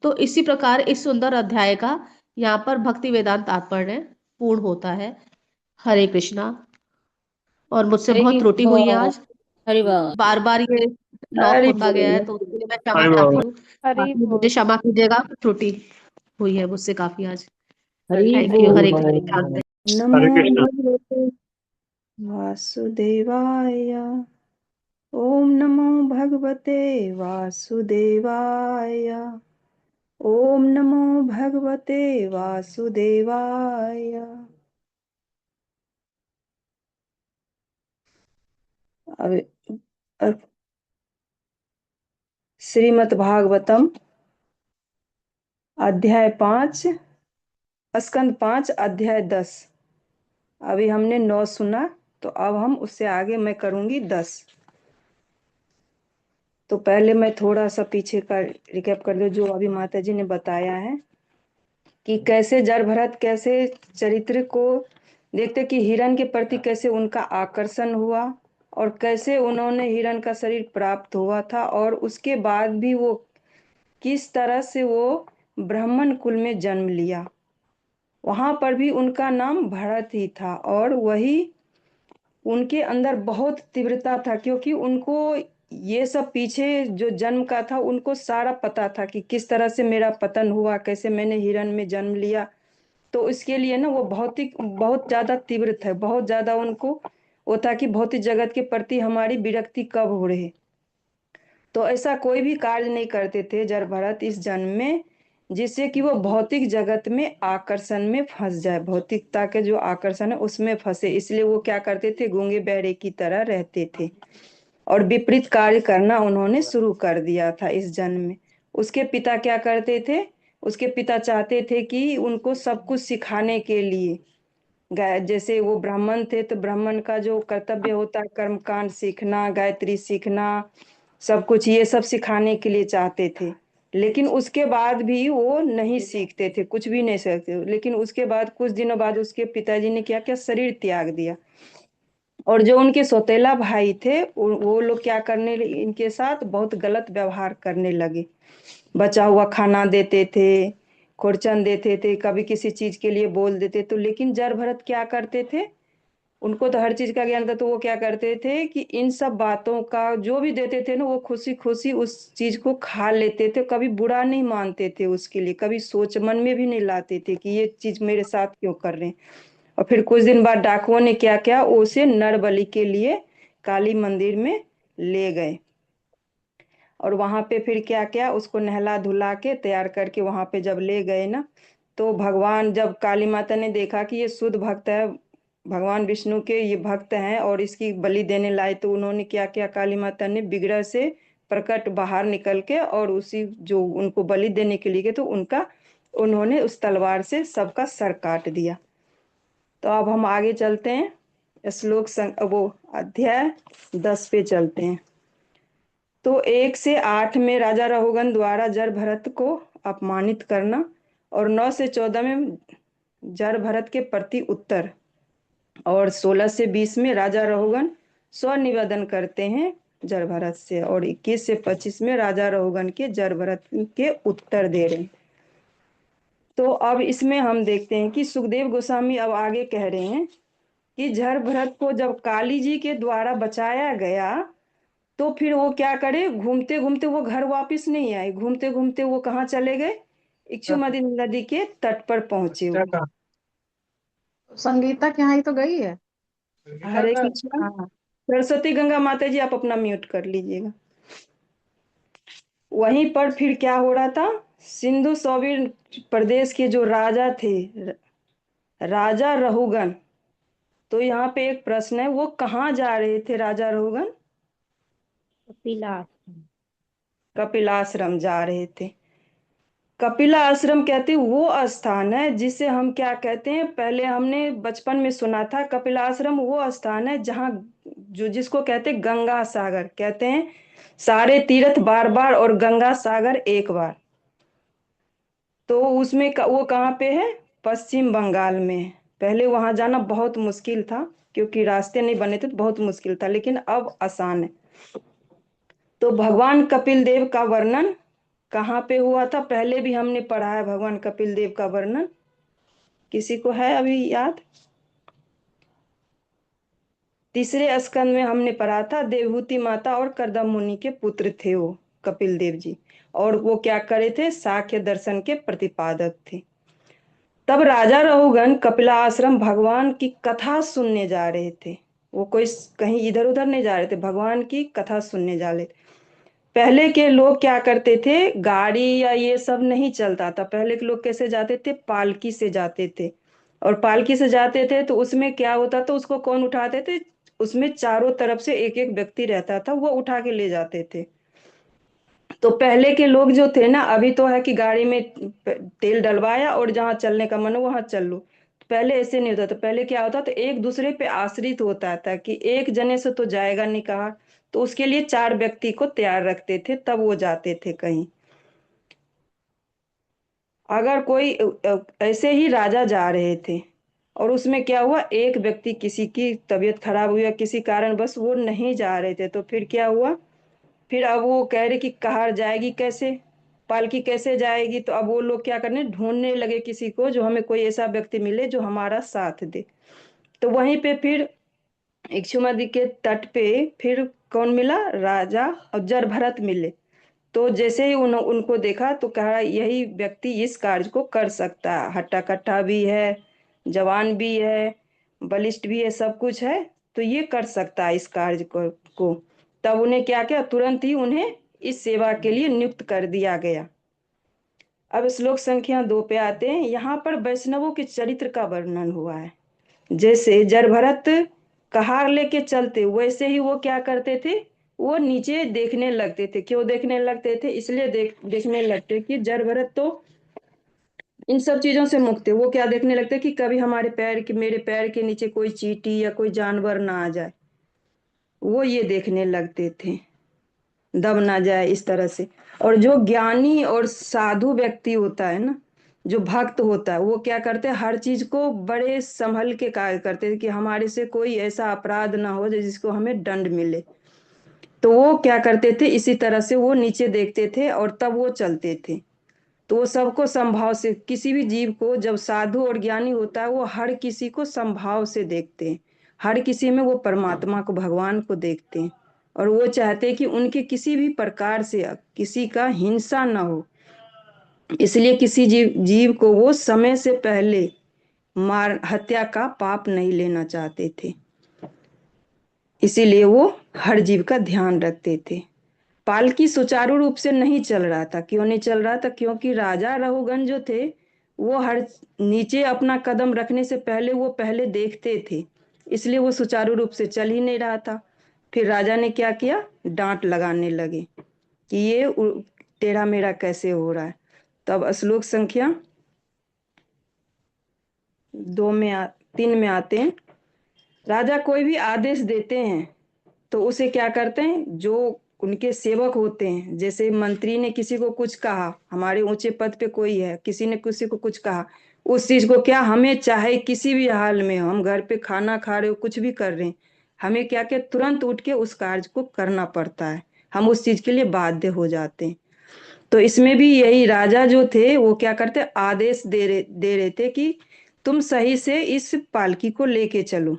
तो इसी प्रकार इस सुंदर अध्याय का यहाँ पर भक्ति वेदांत तात्पर्य पूर्ण होता है। हरे कृष्णा। और मुझसे बहुत
हरि
त्रुटि हुई है
बोल।
आज,
हरि बोल।
बार बार ये लॉक
हरि
होता गया है,
बोल।
तो उसके लिए मैं क्षमा
हरि
चाहती
बोल।
हूँ।
हरि
बाकी
बोल।
मुझे क्षमा कीजिएगा, त्रुटि हुई है मुझसे काफी आज।
Hari
thank you.
बोल।
हरे कृष्ण।
नमो
हरे कृष्ण।
भगवते वासुदेवाय। ओम नमो भगवते वासुदेवाय। ओम नमो भगवते वासुदेवाय। अब अब श्रीमद् भागवतम अध्याय 5, स्कंद 5, अध्याय 10। अभी हमने 9 सुना, तो अब हम उससे आगे मैं करूंगी 10। तो पहले मैं थोड़ा सा पीछे का रिकैप कर दूं, जो अभी माता जी ने बताया है कि कैसे जड़भरत कैसे चरित्र को देखते कि हिरण के प्रति कैसे उनका आकर्षण हुआ, और कैसे उन्होंने हिरण का शरीर प्राप्त हुआ था, और उसके बाद भी वो किस तरह से वो ब्राह्मण कुल में जन्म लिया। वहां पर भी उनका नाम भरत ही था, और वही उनके अंदर बहुत तीव्रता था, क्योंकि उनको ये सब पीछे जो जन्म का था उनको सारा पता था कि किस तरह से मेरा पतन हुआ, कैसे मैंने हिरण में जन्म लिया। तो इसके लिए ना वो बहुत ज्यादा तीव्र थे, बहुत ज्यादा उनको वो था कि भौतिक जगत के प्रति हमारी विरक्ति कब हो रही। तो ऐसा कोई भी कार्य नहीं करते थे जड़भरत इस जन्म में जिससे कि वो भौतिक जगत में आकर्षण में फंस जाए, भौतिकता के जो आकर्षण है उसमें फंसे। इसलिए वो क्या करते थे, गूंगे बहरे की तरह रहते थे, और विपरीत कार्य करना उन्होंने शुरू कर दिया था इस जन्म में। उसके पिता क्या करते थे, उसके पिता चाहते थे कि उनको सब कुछ सिखाने के लिए, जैसे वो ब्राह्मण थे तो ब्राह्मण का जो कर्तव्य होता है कर्मकांड सीखना, गायत्री सीखना, सब कुछ ये सब सिखाने के लिए चाहते थे। लेकिन उसके बाद भी वो नहीं सीखते थे, कुछ भी नहीं सीखते। लेकिन उसके बाद कुछ दिनों बाद उसके पिताजी ने क्या किया, शरीर त्याग दिया। और जो उनके सौतेला भाई थे वो लोग क्या करने इनके साथ बहुत गलत व्यवहार करने लगे। बचा हुआ खाना देते थे, खुरचन देते थे, कभी किसी चीज के लिए बोल देते। तो लेकिन जड़भरत क्या करते थे, उनको तो हर चीज का ज्ञान था, तो वो क्या करते थे कि इन सब बातों का जो भी देते थे ना वो खुशी खुशी उस चीज को खा लेते थे, कभी बुरा नहीं मानते थे उसके लिए, कभी सोच मन में भी नहीं लाते थे कि ये चीज मेरे साथ क्यों कर रहे हैं। और फिर कुछ दिन बाद डाकुओं ने क्या किया, उसे नर बलि के लिए काली मंदिर में ले गए। और वहां पे फिर क्या किया, उसको नहला धुला के तैयार करके वहां पे जब ले गए ना, तो भगवान जब काली माता ने देखा कि ये शुद्ध भक्त है, भगवान विष्णु के ये भक्त हैं और इसकी बलि देने लाए, तो उन्होंने क्या किया, काली माता ने विग्रह से प्रकट बाहर निकल के और उसी जो उनको बलि देने के लिए गए तो उनका उन्होंने उस तलवार से सबका सर काट दिया। तो अब हम आगे चलते हैं, वो अध्याय 10 पे चलते हैं। तो 1 से 8 में राजा रहुगन द्वारा जड़भरत को अपमानित करना, और 9 से 14 में जड़भरत के प्रति उत्तर, और 16 से 20 में राजा रहुगन स्वनिवेदन करते हैं जड़भरत से, और 21 से 25 में राजा रहुगन के जड़भरत के उत्तर दे रहे हैं। तो अब इसमें हम देखते हैं कि सुखदेव गोस्वामी अब आगे कह रहे हैं कि जड़भरत को जब काली जी के द्वारा बचाया गया तो फिर वो क्या करे, घूमते घूमते वो घर वापस नहीं आए, घूमते घूमते वो कहाँ चले गए, इक्षुमती नदी के तट पर पहुंचे वो।
संगीता के यहाँ ही तो गई है।
हरे कृष्णा।
हाँ।
सरस्वती गंगा माता जी आप अपना म्यूट कर लीजिएगा। वहीं पर फिर क्या हो रहा था, सिंधु सौवीर प्रदेश के जो राजा थे, राजा रहुगन, तो यहाँ पे एक प्रश्न है, वो कहाँ जा रहे थे राजा रहुगन,
कपिला।
कपिलाश्रम जा रहे थे। कपिला आश्रम कहते हैं वो स्थान है जिसे हम क्या कहते हैं, पहले हमने बचपन में सुना था, कपिलाश्रम वो स्थान है जहाँ जो जिसको कहते हैं गंगा सागर, कहते हैं सारे तीर्थ बार बार और गंगा सागर एक बार। तो उसमें वो कहाँ पे है? पश्चिम बंगाल में है। पहले वहां जाना बहुत मुश्किल था क्योंकि रास्ते नहीं बने थे, तो बहुत मुश्किल था, लेकिन अब आसान है। तो भगवान कपिल देव का वर्णन कहाँ पे हुआ था? पहले भी हमने पढ़ा है भगवान कपिल देव का वर्णन, किसी को है अभी याद? तीसरे स्कंद में हमने पढ़ा था, देवहूति माता और कर्दम मुनि के पुत्र थे वो कपिल देव जी, और वो क्या करे थे? सांख्य दर्शन के प्रतिपादक थे। तब राजा रहुगण कपिला आश्रम भगवान की कथा सुनने जा रहे थे। वो कोई कहीं इधर उधर नहीं जा रहे थे, भगवान की कथा सुनने जा रहे थे। पहले के लोग क्या करते थे? गाड़ी या ये सब नहीं चलता था। पहले के लोग कैसे जाते थे? पालकी से जाते थे। और पालकी से जाते थे तो उसमें क्या होता था? उसको कौन उठाते थे? उसमें चारों तरफ से एक एक व्यक्ति रहता था, वो उठा के ले जाते थे। तो पहले के लोग जो थे ना, अभी तो है कि गाड़ी में तेल डलवाया और जहाँ चलने का मन हो वहां चल लो। पहले ऐसे नहीं होता था। पहले क्या होता था? एक दूसरे पे आश्रित होता था कि एक जने से तो जाएगा नहीं कहा, तो उसके लिए 4 व्यक्ति को तैयार रखते थे, तब वो जाते थे कहीं। अगर कोई ऐसे ही राजा जा रहे थे और उसमें क्या हुआ, एक व्यक्ति किसी की तबीयत खराब हुई या किसी कारण बस वो नहीं जा रहे थे, तो फिर क्या हुआ? फिर अब वो कह रहे कि कहाँ जाएगी, कैसे पालकी कैसे जाएगी? तो अब वो लोग क्या करने, ढूंढने लगे किसी को जो हमें कोई ऐसा व्यक्ति मिले जो हमारा साथ दे। तो वहीं पे फिर इक्षु नदी के तट पे फिर कौन मिला? राजा और जरभरत मिले। तो जैसे ही उनको देखा तो कहा यही व्यक्ति इस कार्य को कर सकता है, हट्टा कट्टा भी है, जवान भी है, बलिष्ठ भी है, सब कुछ है, तो ये कर सकता है इस कार्य को। तब उन्हें क्या किया? तुरंत ही उन्हें इस सेवा के लिए नियुक्त कर दिया गया। अब श्लोक संख्या 2 पे आते हैं। यहाँ पर वैष्णवों के चरित्र का वर्णन हुआ है। जैसे जरभरत कहार लेके चलते, वैसे ही वो क्या करते थे? वो नीचे देखने लगते थे। क्यों देखने लगते थे? इसलिए देखने लगते कि जरभरत तो इन सब चीजों से मुक्त है। वो क्या देखने लगते कि कभी हमारे मेरे पैर के नीचे कोई चींटी या कोई जानवर ना आ जाए, वो ये देखने लगते थे, दब ना जाए इस तरह से। और जो ज्ञानी और साधु व्यक्ति होता है ना, जो भक्त होता है, वो क्या करते हैं? हर चीज को बड़े संभल के कार्य करते हैं कि हमारे से कोई ऐसा अपराध ना हो जिसको हमें दंड मिले। तो वो क्या करते थे? इसी तरह से वो नीचे देखते थे और तब वो चलते थे। तो वो सबको संभाव से, किसी भी जीव को, जब साधु और ज्ञानी होता है वो हर किसी को संभाव से देखते हैं, हर किसी में वो परमात्मा को, भगवान को देखते हैं, और वो चाहते हैं कि उनके किसी भी प्रकार से किसी का हिंसा ना हो। इसलिए किसी जीव को वो समय से पहले हत्या का पाप नहीं लेना चाहते थे, इसीलिए वो हर जीव का ध्यान रखते थे। पालकी सुचारू रूप से नहीं चल रहा था। क्यों नहीं चल रहा था? क्योंकि राजा रहुगण जो थे वो हर नीचे अपना कदम रखने से पहले वो पहले देखते थे, इसलिए वो सुचारू रूप से चल ही नहीं रहा था। फिर राजा ने क्या किया? डांट लगाने लगे कि ये टेढ़ा मेढ़ा कैसे हो रहा है। तब श्लोक संख्या 3 में आते हैं। राजा कोई भी आदेश देते हैं तो उसे क्या करते हैं? जो उनके सेवक होते हैं, जैसे मंत्री ने किसी को कुछ कहा, हमारे ऊंचे पद पे कोई है, किसी ने किसी को कुछ कहा, उस चीज को क्या, हमें चाहे किसी भी हाल में, हम घर पे खाना खा रहे हो, कुछ भी कर रहे हैं, हमें क्या क्या तुरंत उठ के उस कार्य को करना पड़ता है, हम उस चीज के लिए बाध्य हो जाते हैं। तो इसमें भी यही राजा जो थे वो क्या करते? आदेश दे रहे थे कि तुम सही से इस पालकी को लेके चलो।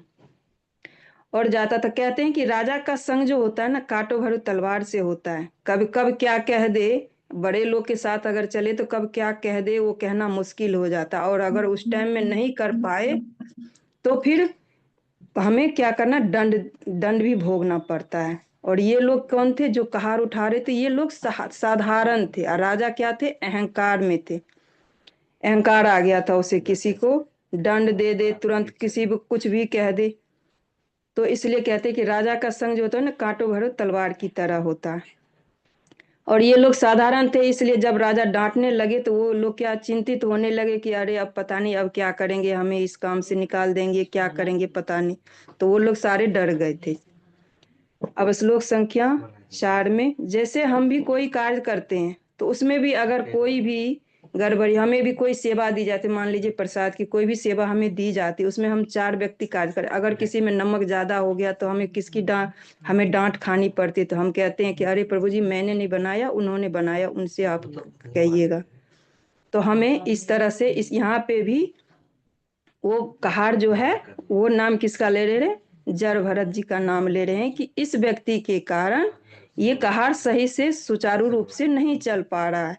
और जाता था। कहते हैं कि राजा का संग जो होता है ना, कांटो भरो तलवार से होता है। कब कब क्या कह दे, बड़े लोग के साथ अगर चले तो कब क्या कह दे वो कहना मुश्किल हो जाता, और अगर उस टाइम में नहीं कर पाए तो फिर हमें क्या करना? दंड भी भोगना पड़ता है। और ये लोग कौन थे जो कहार उठा रहे थे? ये लोग साधारण थे, और राजा क्या थे? अहंकार में थे। अहंकार आ गया था उसे, किसी को दंड दे दे, तुरंत किसी को कुछ भी कह दे। तो इसलिए कहते हैं कि राजा का संग जो होता है ना, कांटो भरो तलवार की तरह होता है। और ये लोग साधारण थे, इसलिए जब राजा डांटने लगे तो वो लोग क्या चिंतित होने लगे कि अरे अब पता नहीं अब क्या करेंगे, हमें इस काम से निकाल देंगे, क्या करेंगे पता नहीं। तो वो लोग सारे डर गए थे। अब श्लोक संख्या 4 में, जैसे हम भी कोई कार्य करते हैं तो उसमें भी अगर कोई भी गड़बड़ी, हमें भी कोई सेवा दी जाती, मान लीजिए प्रसाद की कोई भी सेवा हमें दी जाती, उसमें हम 4 व्यक्ति कार्य करें, अगर किसी में नमक ज्यादा हो गया तो हमें डांट खानी पड़ती है, तो हम कहते हैं कि अरे प्रभु जी मैंने नहीं बनाया, उन्होंने बनाया, उनसे आप कहिएगा। तो हमें इस तरह से इस यहाँ पे भी वो कहार जो है वो नाम किसका ले रहे हैं, जड़ भरत जी का नाम ले रहे हैं कि इस व्यक्ति के कारण ये कहार सही से सुचारू रूप से नहीं चल पा रहा है,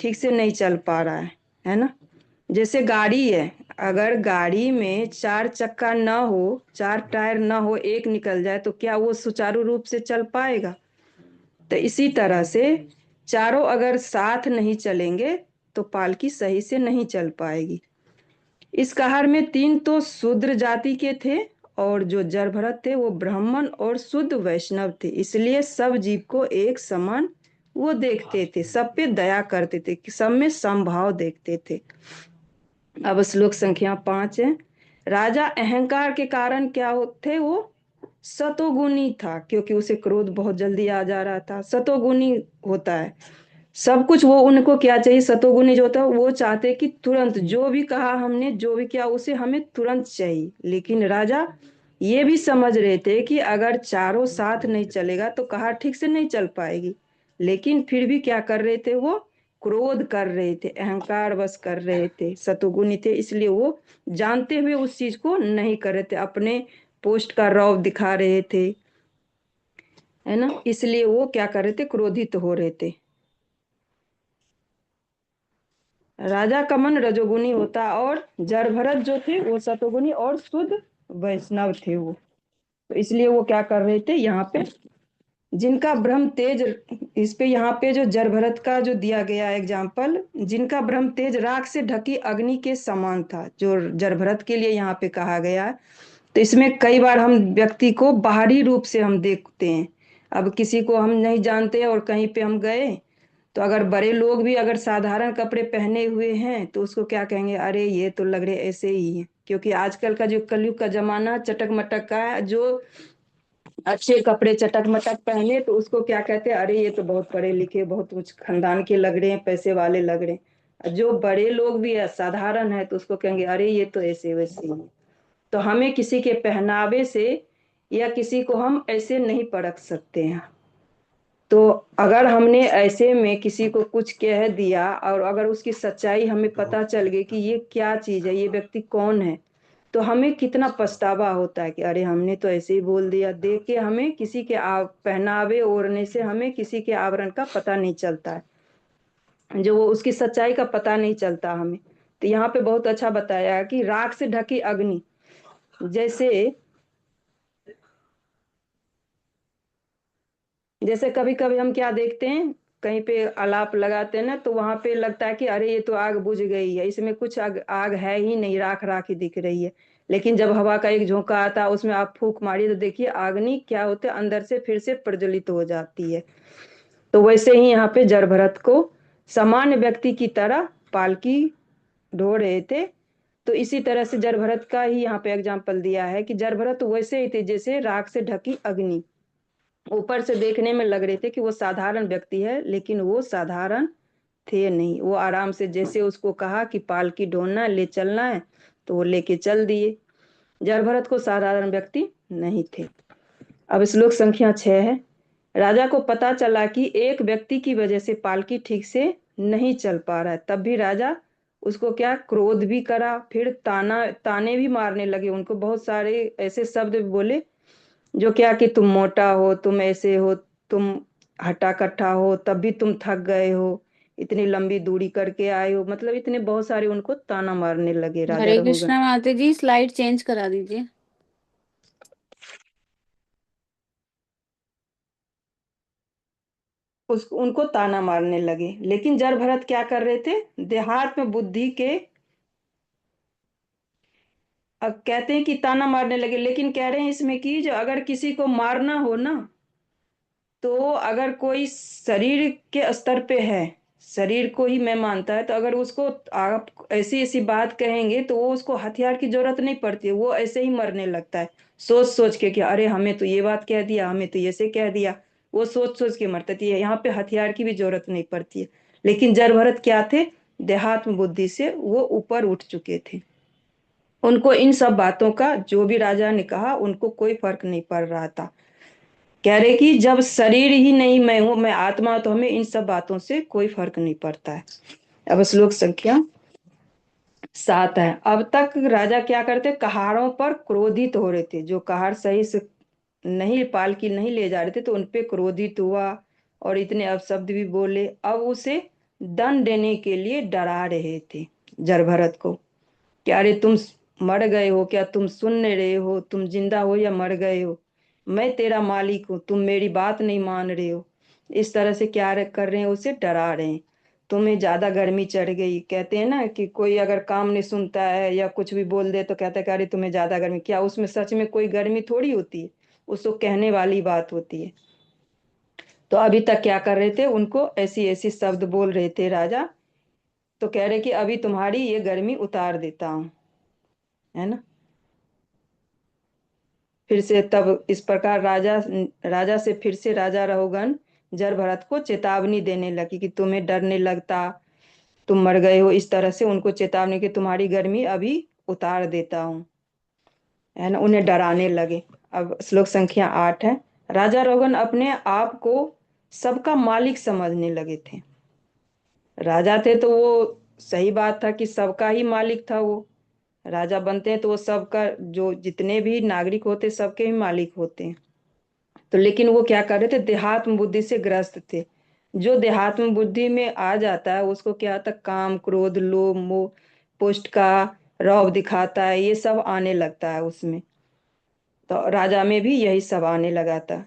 ठीक से नहीं चल पा रहा है ना। जैसे गाड़ी है, अगर गाड़ी में 4 चक्का ना हो, 4 टायर ना हो, एक निकल जाए तो क्या वो सुचारू रूप से चल पाएगा। तो इसी तरह से चारों अगर साथ नहीं चलेंगे तो पालकी सही से नहीं चल पाएगी। इस कहार में 3 तो शूद्र जाति के थे और जो जड़भरत थे वो ब्राह्मण और शुद्ध वैष्णव थे, इसलिए सब जीव को एक समान वो देखते थे, सब पे दया करते थे, सब में समभाव देखते थे। अब श्लोक संख्या 5 है। राजा अहंकार के कारण क्या थे, वो सतोगुणी था, क्योंकि उसे क्रोध बहुत जल्दी आ जा रहा था। सतोगुणी होता है सब कुछ, वो उनको क्या चाहिए, सतोगुणी जो होता है वो चाहते कि तुरंत जो भी कहा हमने, जो भी किया उसे हमें तुरंत चाहिए। लेकिन राजा ये भी समझ रहे थे कि अगर चारों साथ नहीं चलेगा तो कहा ठीक से नहीं चल पाएगी, लेकिन फिर भी क्या कर रहे थे, वो क्रोध कर रहे थे, अहंकार बस कर रहे थे, सतोगुणी थे, इसलिए वो जानते हुए उस चीज को नहीं कर रहे थे, अपने पोस्ट का रौब दिखा रहे थे, है ना, इसलिए वो क्या कर रहे थे, क्रोधित हो रहे थे। राजा का मन रजोगुनी होता और जड़भरत जो थे वो सतोगुनी और शुद्ध वैष्णव थे वो, तो इसलिए वो क्या कर रहे थे, यहाँ पे जिनका ब्रह्म तेज, इस पे यहाँ पे जो जड़भरत का जो दिया गया एग्जाम्पल, जिनका ब्रह्म तेज राख से ढकी अग्नि के समान था, जो जड़भरत के लिए यहाँ पे कहा गया है। तो इसमें कई बार हम व्यक्ति को बाहरी रूप से हम देखते हैं, अब किसी को हम नहीं जानते और कहीं पे हम गए तो अगर बड़े लोग भी अगर साधारण कपड़े पहने हुए हैं तो उसको क्या कहेंगे, अरे ये तो लग रहे ऐसे ही है, क्योंकि आजकल का जो कलयुग का जमाना चटक मटक का है, जो अच्छे कपड़े चटक मटक पहने तो उसको क्या कहते हैं, अरे ये तो बहुत पढ़े लिखे, बहुत कुछ खानदान के लग रहे हैं, पैसे वाले लग रहे हैं। जो बड़े लोग भी है साधारण है तो उसको कहेंगे अरे ये तो ऐसे वैसे ही। तो हमें किसी के पहनावे से या किसी को हम ऐसे नहीं परख सकते हैं। तो अगर हमने ऐसे में किसी को कुछ कह दिया और अगर उसकी सच्चाई हमें पता चल गई कि ये क्या चीज है, ये व्यक्ति कौन है, तो हमें कितना पछतावा होता है कि अरे हमने तो ऐसे ही बोल दिया। देख के हमें किसी के पहनावे ओढ़ने से हमें किसी के आवरण का पता नहीं चलता है, जो वो उसकी सच्चाई का पता नहीं चलता हमें। तो यहाँ पे बहुत अच्छा बताया है कि राख से ढकी अग्नि, जैसे कभी कभी हम क्या देखते हैं, कहीं पे अलाप लगाते हैं ना तो वहां पे लगता है कि अरे ये तो आग बुझ गई है, इसमें कुछ आग है ही नहीं, राख राख ही दिख रही है। लेकिन जब हवा का एक झोंका आता है उसमें आप फूंक मारिए तो देखिए अग्नि क्या होते है, अंदर से फिर से प्रज्वलित हो जाती है। तो वैसे ही यहाँ पे जड़भरत को सामान्य व्यक्ति की तरह पालकी ढो रहे थे। तो इसी तरह से जड़भरत का ही यहाँ पे एग्जाम्पल दिया है कि जड़भरत वैसे ही थे जैसे राख से ढकी अग्नि, ऊपर से देखने में लग रहे थे कि वो साधारण व्यक्ति है, लेकिन वो साधारण थे नहीं। वो आराम से जैसे उसको कहा कि पालकी ढोना ले चलना है तो वो लेके चल दिए। जड़भरत को साधारण व्यक्ति नहीं थे। अब श्लोक संख्या 6 है। राजा को पता चला कि एक व्यक्ति की वजह से पालकी ठीक से नहीं चल पा रहा है, तब भी राजा उसको क्या क्रोध भी करा, फिर ताने भी मारने लगे उनको, बहुत सारे ऐसे शब्द बोले जो क्या कि तुम मोटा हो, तुम ऐसे हो, तुम हट्टा कट्ठा हो, तब भी तुम थक गए हो, इतनी लंबी दूरी करके आए हो, मतलब इतने बहुत सारे उनको ताना मारने लगे राजा
हरे
रघुगण।
कृष्णा माता जी, स्लाइड चेंज करा दीजिए।
उनको ताना मारने लगे, लेकिन जड़भरत क्या कर रहे थे, देहात में बुद्धि के, अब कहते हैं कि ताना मारने लगे, लेकिन कह रहे हैं इसमें कि जो अगर किसी को मारना हो ना, तो अगर कोई शरीर के स्तर पे है, शरीर को ही मैं मानता है, तो अगर उसको आप ऐसी ऐसी बात कहेंगे तो वो उसको हथियार की जरूरत नहीं पड़ती है, वो ऐसे ही मरने लगता है सोच सोच के कि अरे हमें तो ये बात कह दिया, हमें तो ये से कह दिया। वो सोच सोच के मरता है। यहाँ पे हथियार की भी जरूरत नहीं पड़ती है। लेकिन जड़ भरत क्या थे, देहात्म बुद्धि से वो ऊपर उठ चुके थे। उनको इन सब बातों का जो भी राजा ने कहा उनको कोई फर्क नहीं पड़ रहा था। कह रहे कि जब शरीर ही नहीं मैं हूं, मैं आत्मा, तो हमें इन सब बातों से कोई फर्क नहीं पड़ता है। अब श्लोक संख्या 7 है। अब तक राजा क्या करते, कहारों पर क्रोधित हो रहे थे। जो कहार सही से नहीं पालकी नहीं ले जा रहे थे तो उनपे क्रोधित हुआ और इतने अपशब्द भी बोले। अब उसे दंड देने के लिए डरा रहे थे जड़भरत को। क्या अरे तुम मर गए हो क्या, तुम सुन नहीं रहे हो, तुम जिंदा हो या मर गए हो, मैं तेरा मालिक हूँ, तुम मेरी बात नहीं मान रहे हो। इस तरह से क्या कर रहे हैं, उसे डरा रहे हैं। तुम्हें ज्यादा गर्मी चढ़ गई। कहते हैं ना कि कोई अगर काम नहीं सुनता है या कुछ भी बोल दे तो कहता है कि अरे तुम्हें ज्यादा गर्मी, क्या उसमें सच में कोई गर्मी थोड़ी होती है, उसको कहने वाली बात होती है। तो अभी तक क्या कर रहे थे, उनको ऐसी ऐसी शब्द बोल रहे थे राजा। तो कह रहे कि अभी तुम्हारी ये गर्मी उतार देता हूँ, है ना। फिर से तब इस प्रकार राजा राजा से फिर से राजा रहुगण जड़भरत को चेतावनी देने लगी कि तुम्हें डर नहीं लगता, तुम मर गए हो। इस तरह से उनको चेतावनी कि तुम्हारी गर्मी अभी उतार देता हूँ, है ना। उन्हें डराने लगे। अब श्लोक संख्या 8 है। राजा रहुगण अपने आप को सबका मालिक समझने लगे थे। राजा थे तो वो सही बात था कि सबका ही मालिक था। वो राजा बनते हैं तो वो सबका, जो जितने भी नागरिक होते सबके ही मालिक होते हैं। तो लेकिन वो क्या कर रहे थे, देहात्म बुद्धि से ग्रस्त थे। जो देहात्म बुद्धि में आ जाता है उसको क्या आता, काम क्रोध लोभ मोह पुष्ट का रौब दिखाता है, ये सब आने लगता है उसमें। तो राजा में भी यही सब आने लगा था।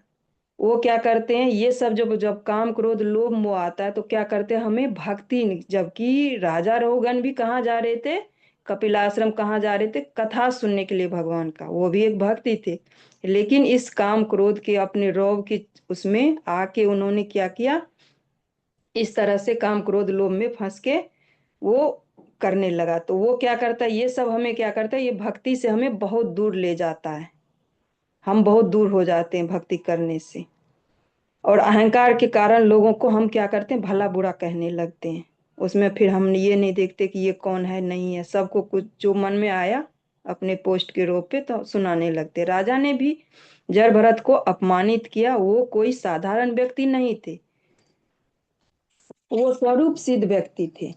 वो क्या करते हैं, ये सब जब जब काम क्रोध लोभ मोह आता है तो क्या करते हैं, हमें भक्ति, जबकि राजा रहुगण भी कहाँ जा रहे थे, कपिलाश्रम कहाँ जा रहे थे, कथा सुनने के लिए भगवान का, वो भी एक भक्ति थे। लेकिन इस काम क्रोध के अपने रौब के उसमें आके उन्होंने क्या किया, इस तरह से काम क्रोध लोभ में फंस के वो करने लगा। तो वो क्या करता है, ये सब हमें क्या करता है, ये भक्ति से हमें बहुत दूर ले जाता है। हम बहुत दूर हो जाते हैं भक्ति करने से। और अहंकार के कारण लोगों को हम क्या करते हैं, भला बुरा कहने लगते हैं। उसमें फिर हम ये नहीं देखते कि ये कौन है नहीं है, सबको कुछ जो मन में आया अपने पोस्ट के रूप पे तो सुनाने लगते। राजा ने भी जड़भरत को अपमानित किया। वो कोई साधारण व्यक्ति नहीं थे, वो स्वरूप सिद्ध व्यक्ति थे।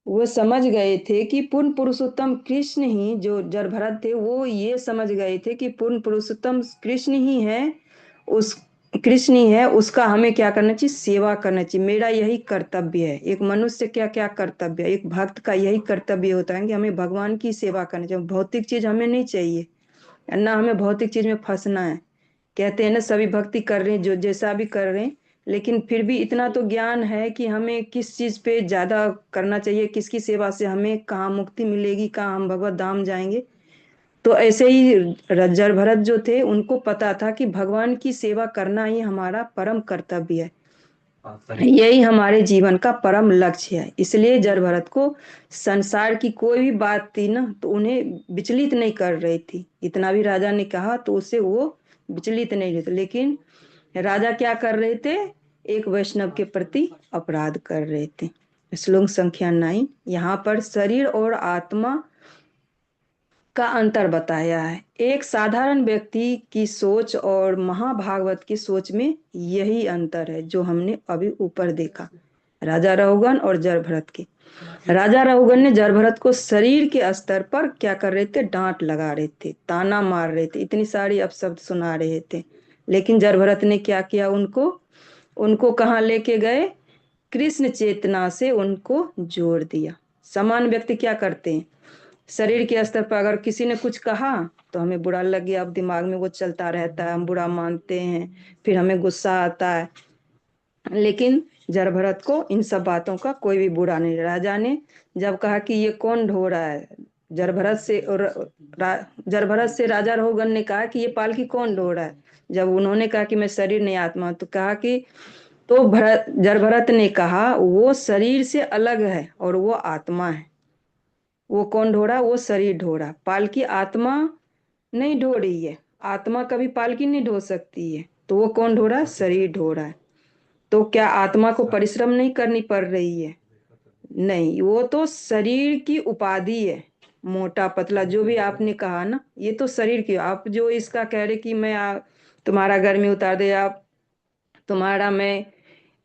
वो समझ गए थे कि पूर्ण पुरुषोत्तम कृष्ण ही, जो जड़भरत थे वो ये समझ गए थे कि पूर्ण पुरुषोत्तम कृष्ण ही है, उस कृष्ण ही है, उसका हमें क्या करना चाहिए, सेवा करना चाहिए। मेरा यही कर्तव्य है। एक मनुष्य क्या क्या कर्तव्य है, एक भक्त का यही कर्तव्य होता है कि हमें भगवान की सेवा करनी चाहिए। भौतिक चीज हमें नहीं चाहिए, ना हमें भौतिक चीज में फंसना है। कहते हैं ना सभी भक्ति कर रहे हैं, जो जैसा भी कर रहे हैं, लेकिन फिर भी इतना तो ज्ञान है कि हमें किस चीज पे ज्यादा करना चाहिए, किसकी सेवा से हमें कहाँ मुक्ति मिलेगी, कहाँ हम भगवत धाम जाएंगे। तो ऐसे ही जड़भरत जो थे उनको पता था कि भगवान की सेवा करना ही हमारा परम कर्तव्य है, यही हमारे जीवन का परम लक्ष्य है। इसलिए जड़भरत को संसार की कोई भी बात थी ना तो उन्हें विचलित नहीं कर रही थी। इतना भी राजा ने कहा तो उसे वो विचलित नहीं थे। लेकिन राजा क्या कर रहे थे, एक वैष्णव के प्रति अपराध कर रहे थे। श्लोक संख्या 9। यहाँ पर शरीर और आत्मा का अंतर बताया है। एक साधारण व्यक्ति की सोच और महाभागवत की सोच में यही अंतर है जो हमने अभी ऊपर देखा, राजा रहुगण और जड़भरत के। राजा रहुगण ने जड़भरत को शरीर के स्तर पर क्या कर रहे थे, डांट लगा रहे थे, ताना मार रहे थे, इतनी सारी अपशब्द सुना रहे थे। लेकिन जड़भरत ने क्या किया, उनको कहाँ लेके गए, कृष्ण चेतना से उनको जोड़ दिया। समान व्यक्ति क्या करते हैं, शरीर के स्तर पर अगर किसी ने कुछ कहा तो हमें बुरा लग गया, अब दिमाग में वो चलता रहता है, हम बुरा मानते हैं, फिर हमें गुस्सा आता है। लेकिन जड़भरत को इन सब बातों का कोई भी बुरा नहीं। राजा ने जब कहा कि ये कौन ढो रहा है, जड़भरत से राजा रहुगण ने कहा कि ये पालकी कौन ढो रहा है। जब उन्होंने कहा कि मैं शरीर नहीं आत्मा, तो कहा कि तो जड़भरत ने कहा वो शरीर से अलग है और वो आत्मा है। वो कौन ढो रहा? वो शरीर ढो रहा, पालकी आत्मा नहीं ढो रही है। आत्मा कभी पालकी नहीं ढो सकती है। तो वो कौन ढो रहा है? शरीर ढो रहा है। तो क्या आत्मा को परिश्रम नहीं करनी पड़ रही है? नहीं, वो तो शरीर की उपाधि है। मोटा पतला जो भी आपने कहा ना, ये तो शरीर की। आप जो इसका कह रहे कि मैं तुम्हारा गर्मी उतार दे, आप तुम्हारा मैं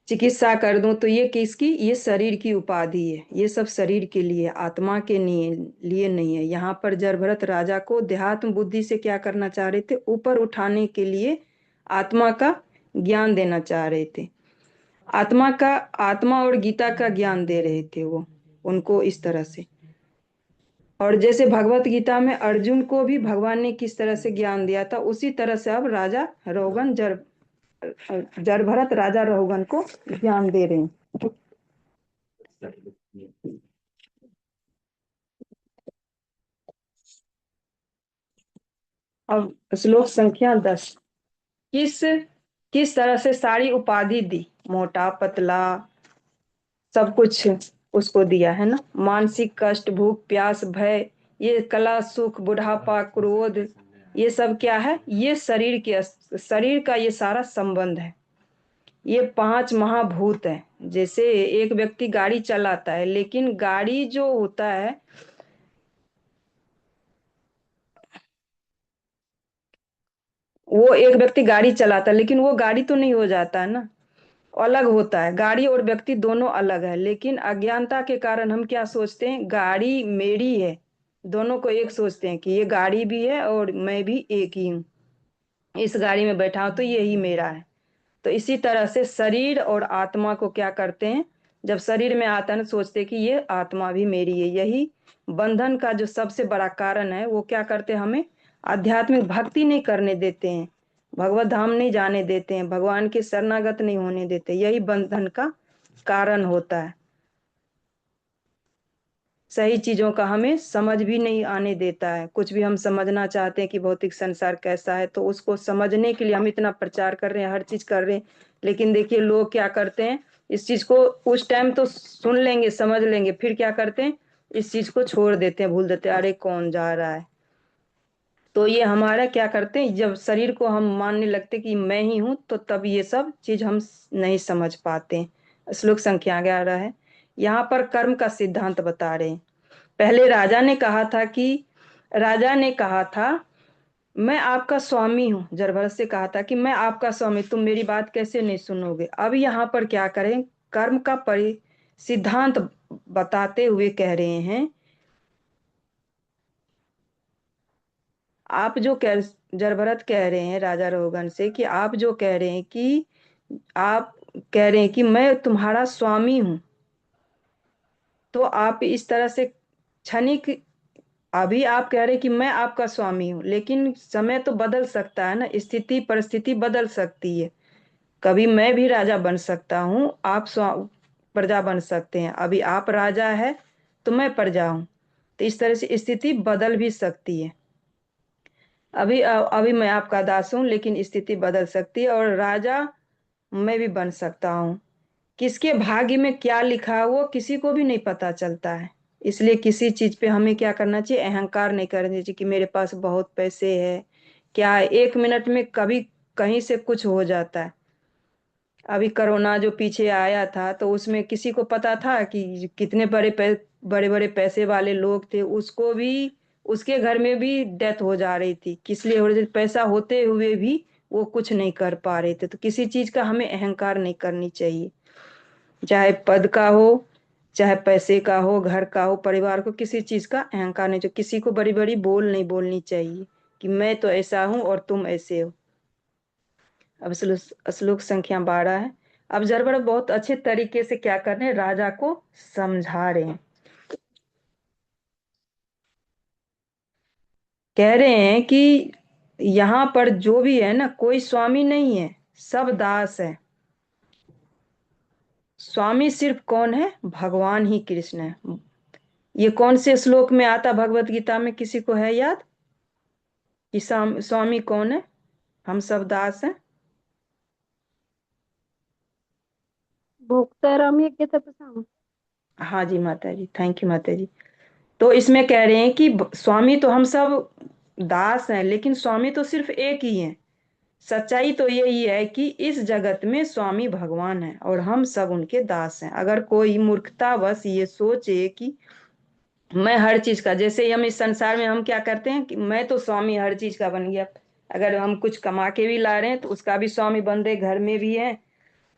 चिकित्सा कर दूं, तो ये किसकी? ये शरीर की उपाधि है। ये सब शरीर के लिए, आत्मा के लिए नहीं है। यहाँ पर जड़भरत राजा को देहात्म बुद्धि से क्या करना चाह रहे थे? ऊपर उठाने के लिए आत्मा का ज्ञान देना चाह रहे थे। आत्मा और गीता का ज्ञान दे रहे थे वो उनको इस तरह से। और जैसे भगवत गीता में अर्जुन को भी भगवान ने किस तरह से ज्ञान दिया था, उसी तरह से अब राजा रोगन जड़भरत राजा रोगन को ज्ञान दे रहे हैं। अब श्लोक संख्या 10। किस किस तरह से सारी उपाधि दी, मोटा पतला सब कुछ उसको दिया है ना। मानसिक कष्ट, भूख प्यास, भय, ये कला, सुख, बुढ़ापा, क्रोध, ये सब क्या है? ये शरीर का ये सारा संबंध है। ये 5 महाभूत है। जैसे एक व्यक्ति गाड़ी चलाता है, लेकिन गाड़ी जो होता है, वो एक व्यक्ति गाड़ी चलाता है, लेकिन वो गाड़ी तो नहीं हो जाता है ना, अलग होता है। गाड़ी और व्यक्ति दोनों अलग है। लेकिन अज्ञानता के कारण हम क्या सोचते हैं? गाड़ी मेरी है। दोनों को एक सोचते हैं कि ये गाड़ी भी है और मैं भी एक ही हूँ, इस गाड़ी में बैठा हूं तो यही मेरा है। तो इसी तरह से शरीर और आत्मा को क्या करते हैं? जब शरीर में आता है ना, सोचते हैं कि ये आत्मा भी मेरी है। यही बंधन का जो सबसे बड़ा कारण है। वो क्या करते हैं? हमें आध्यात्मिक भक्ति नहीं करने देते हैं, भगवत धाम नहीं जाने देते हैं, भगवान के शरणागत नहीं होने देते। यही बंधन का कारण होता है। सही चीजों का हमें समझ भी नहीं आने देता है। कुछ भी हम समझना चाहते हैं कि भौतिक संसार कैसा है, तो उसको समझने के लिए हम इतना प्रचार कर रहे हैं, हर चीज कर रहे हैं। लेकिन देखिए लोग क्या करते हैं, इस चीज को उस टाइम तो सुन लेंगे, समझ लेंगे, फिर क्या करते हैं? इस चीज को छोड़ देते हैं, भूल देते हैं। अरे कौन जा रहा है? तो ये हमारा क्या करते हैं, जब शरीर को हम मानने लगते कि मैं ही हूं, तो तब ये सब चीज हम नहीं समझ पाते। श्लोक संख्या 11 है। यहाँ पर कर्म का सिद्धांत बता रहे हैं। पहले राजा ने कहा था मैं आपका स्वामी हूँ। जड़भरत से कहा था कि मैं आपका स्वामी, तुम मेरी बात कैसे नहीं सुनोगे। अब यहाँ पर क्या करें? कर्म का सिद्धांत बताते हुए कह रहे हैं, आप जो जड़भरत कह रहे हैं राजा रोगन से कि आप जो कह रहे हैं कि आप कह रहे हैं कि मैं तुम्हारा स्वामी हूं, तो आप इस तरह से क्षणिक, अभी आप कह रहे हैं कि मैं आपका स्वामी हूँ, लेकिन समय तो बदल सकता है ना, स्थिति परिस्थिति बदल सकती है। कभी मैं भी राजा बन सकता हूँ, आप प्रजा बन सकते हैं। अभी आप राजा है तो मैं प्रजा हूँ। तो इस तरह से स्थिति बदल भी सकती है। अभी मैं आपका दास हूँ, लेकिन स्थिति बदल सकती है और राजा मैं भी बन सकता हूँ। किसके भाग्य में क्या लिखा है वो किसी को भी नहीं पता चलता है। इसलिए किसी चीज पे हमें क्या करना चाहिए? अहंकार नहीं करना चाहिए कि मेरे पास बहुत पैसे है। क्या 1 मिनट में कभी कहीं से कुछ हो जाता है। अभी कोरोना जो पीछे आया था, तो उसमें किसी को पता था कि कितने बड़े बड़े पैसे वाले लोग थे, उसको भी, उसके घर में भी डेथ हो जा रही थी। किस लिए हो रही थी? पैसा होते हुए भी वो कुछ नहीं कर पा रहे थे। तो किसी चीज का हमें अहंकार नहीं करनी चाहिए, चाहे पद का हो, चाहे पैसे का हो, घर का हो, परिवार को, किसी चीज का अहंकार नहीं चाहिए। किसी को बड़ी बड़ी बोल नहीं बोलनी चाहिए कि मैं तो ऐसा हूं और तुम ऐसे हो। अब श्लोक संख्या 12 है। अब जरबर बहुत अच्छे तरीके से क्या कर रहे हैं? राजा को समझा रहे हैं। कह रहे हैं कि यहाँ पर जो भी है ना, कोई स्वामी नहीं है, सब दास है। स्वामी सिर्फ कौन है? भगवान ही कृष्ण है। ये कौन से श्लोक में आता भगवत गीता में? किसी को है याद कि स्वामी कौन है? हम सब दास हैं।
भोक्ताराम यज्ञ तपसाम।
हाँ जी माता जी, थैंक यू माता जी। तो इसमें कह रहे हैं कि स्वामी तो हम सब दास हैं, लेकिन स्वामी तो सिर्फ एक ही है। सच्चाई तो यही है कि इस जगत में स्वामी भगवान है और हम सब उनके दास हैं। अगर कोई मूर्खता बस ये सोचे कि मैं हर चीज का, जैसे हम इस संसार में हम क्या करते हैं कि मैं तो स्वामी हर चीज का बन गया। अगर हम कुछ कमा के भी ला रहे हैं तो उसका भी स्वामी बन रहे, घर में भी है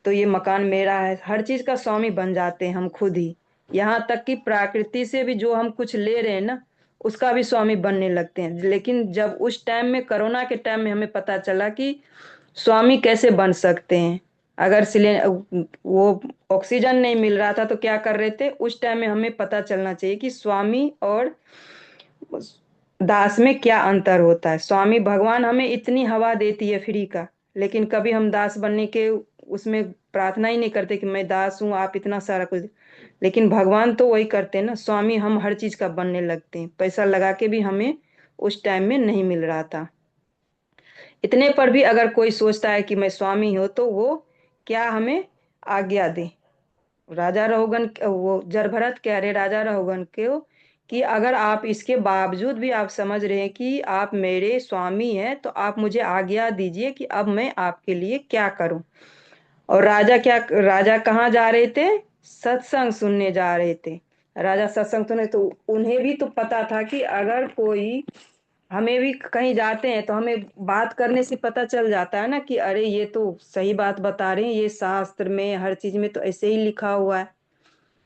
तो ये मकान मेरा है, हर चीज का स्वामी बन जाते हैं हम खुद ही। यहाँ तक कि प्रकृति से भी जो हम कुछ ले रहे हैं ना, उसका भी स्वामी बनने लगते हैं। लेकिन जब उस टाइम में, कोरोना के टाइम में हमें पता चला कि स्वामी कैसे बन सकते हैं। अगर वो ऑक्सीजन नहीं मिल रहा था तो क्या कर रहे थे, उस टाइम में हमें पता चलना चाहिए कि स्वामी और दास में क्या अंतर होता है। स्वामी भगवान हमें इतनी हवा देती है फ्री का, लेकिन कभी हम दास बनने के उसमें प्रार्थना ही नहीं करते कि मैं दास हूँ, आप इतना सारा कुछ। लेकिन भगवान तो वही करते हैं ना, स्वामी हम हर चीज का बनने लगते हैं। पैसा लगा के भी हमें उस टाइम में नहीं मिल रहा था। इतने पर भी अगर कोई सोचता है कि मैं स्वामी हूं तो वो क्या हमें आज्ञा दे। राजा रहुगन, वो जरभरत कह रहे राजा रहुगन को कि अगर आप इसके बावजूद भी आप समझ रहे हैं कि आप मेरे स्वामी हैं तो आप मुझे आज्ञा दीजिए कि अब मैं आपके लिए क्या करूं। और राजा कहाँ जा रहे थे, सत्संग सुनने जा रहे थे। राजा सत्संग सुने तो उन्हें भी तो पता था कि अगर कोई, हमें भी कहीं जाते हैं तो हमें बात करने से पता चल जाता है ना कि अरे ये तो सही बात बता रहे हैं, ये शास्त्र में हर चीज में तो ऐसे ही लिखा हुआ है,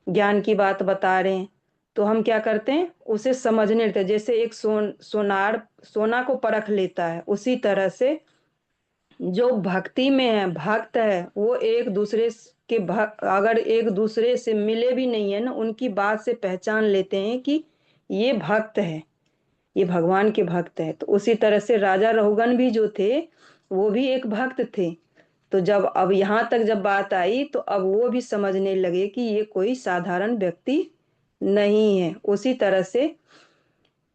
ज्ञान की बात बता रहे हैं। तो हम क्या करते हैं, उसे समझने लगते हैं। जैसे एक सोनार सोना को परख लेता है, उसी तरह से जो भक्ति में है, भक्त है, वो एक दूसरे के अगर एक दूसरे से मिले भी नहीं है ना, उनकी बात से पहचान लेते हैं कि ये भक्त है, ये भगवान के भक्त है। तो उसी तरह से राजा रहुगन भी जो थे वो भी एक भक्त थे। तो जब अब यहाँ तक जब बात आई तो अब वो भी समझने लगे कि ये कोई साधारण व्यक्ति नहीं है। उसी तरह से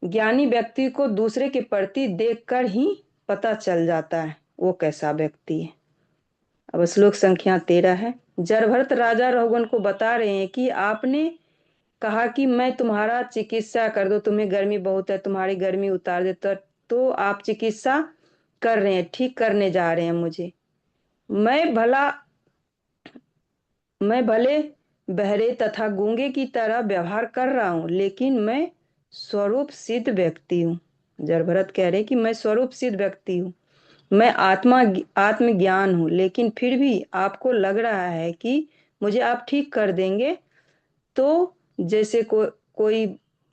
ज्ञानी व्यक्ति को दूसरे के प्रति देखकर ही पता चल जाता है वो कैसा व्यक्ति है। अब श्लोक संख्या 13 है। जरभरत राजा रहुगन को बता रहे हैं कि आपने कहा कि मैं तुम्हारा चिकित्सा कर दो, तुम्हें गर्मी बहुत है, तुम्हारी गर्मी उतार दे, तो आप चिकित्सा कर रहे हैं, ठीक करने जा रहे हैं मुझे। मैं भले बहरे तथा गूंगे की तरह व्यवहार कर रहा हूं, लेकिन मैं स्वरूप सिद्ध व्यक्ति हूँ। जरभरत कह रहे कि मैं स्वरूप सिद्ध व्यक्ति हूँ, मैं आत्मज्ञान हूँ, लेकिन फिर भी आपको लग रहा है कि मुझे आप ठीक कर देंगे। तो जैसे कोई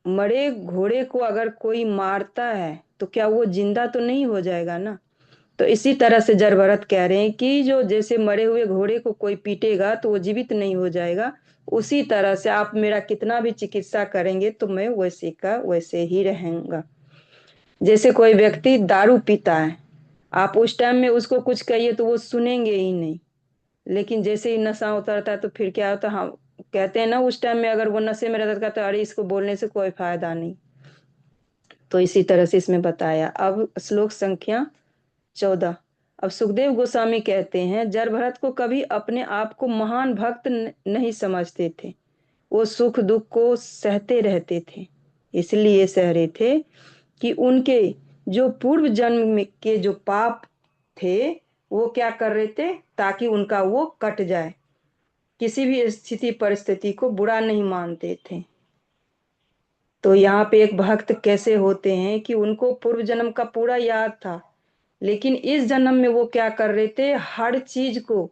मरे घोड़े को अगर कोई मारता है तो क्या वो जिंदा तो नहीं हो जाएगा ना। तो इसी तरह से जरभरत कह रहे हैं कि जो जैसे मरे हुए घोड़े को कोई पीटेगा तो वो जीवित नहीं हो जाएगा, उसी तरह से आप मेरा कितना भी चिकित्सा करेंगे तो मैं वैसे का वैसे ही रहूंगा। जैसे कोई व्यक्ति दारू पीता है, आप उस टाइम में उसको कुछ कहिए तो वो सुनेंगे ही नहीं, लेकिन जैसे ही नशा उतरता है तो फिर क्या होता है, हम कहते हैं ना उस टाइम में अगर वो नशे में रहता तो अरे इसको बोलने से कोई फायदा नहीं। तो इसी तरह से इसमें बताया। अब श्लोक संख्या 14। अब सुखदेव गोस्वामी कहते हैं जरभरत को कभी अपने आप को महान भक्त नहीं समझते थे, वो सुख दुख को सहते रहते थे। इसलिए सह रहे थे कि उनके जो पूर्व जन्म के जो पाप थे वो क्या कर रहे थे, ताकि उनका वो कट जाए। किसी भी स्थिति परिस्थिति को बुरा नहीं मानते थे। तो यहाँ पे एक भक्त कैसे होते हैं कि उनको पूर्व जन्म का पूरा याद था, लेकिन इस जन्म में वो क्या कर रहे थे, हर चीज को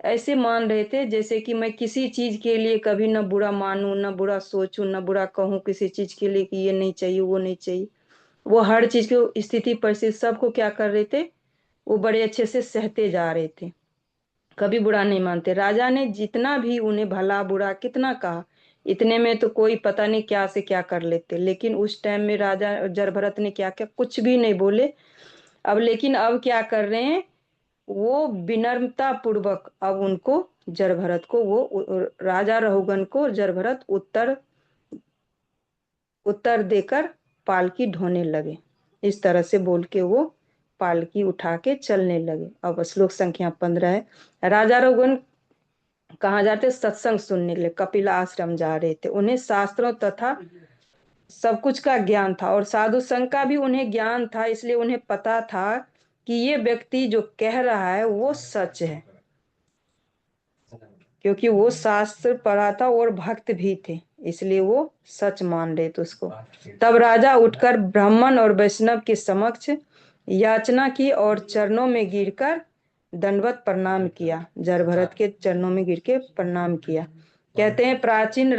ऐसे मान रहे थे जैसे कि मैं किसी चीज के लिए कभी न बुरा मानूं, न बुरा सोचूं, न बुरा कहूं किसी चीज के लिए कि ये नहीं चाहिए वो नहीं चाहिए। वो हर चीज को, स्थिति परिस्थिति सबको क्या कर रहे थे, वो बड़े अच्छे से सहते जा रहे थे, कभी बुरा नहीं मानते। राजा ने जितना भी उन्हें भला बुरा कितना कहा, इतने में तो कोई पता नहीं क्या से क्या कर लेते। लेकिन उस टाइम में राजा जरभरत ने क्या क्या कुछ भी नहीं बोले। अब लेकिन अब क्या कर रहे हैं, वो विनम्रता पूर्वक अब उनको जरभरत को, वो राजा रहुगन को जरभरत उत्तर उत्तर देकर पालकी ढोने लगे। इस तरह से बोल के वो पालकी उठा के चलने लगे। अब श्लोक संख्या 15 है। राजा रहुगन कहाँ जा रहे थे? सत्संग सुनने के लिए कपिल आश्रम जा रहे थे। उन्हें शास्त्रों तथा सब कुछ का ज्ञान था और साधु संघ का भी उन्हें ज्ञान था, इसलिए उन्हें पता था कि ये व्यक्ति जो कह रहा है वो सच है, क्योंकि वो शास्त्र पढ़ा था और भक्त भी थे, इसलिए वो सच मान रहे थे उसको। तब राजा उठकर ब्राह्मण और वैष्णव के समक्ष याचना की और चरणों में गिरकर दंडवत प्रणाम किया। जरभरत के चरणों में गिर के प्रणाम किया। कहते हैं प्राचीन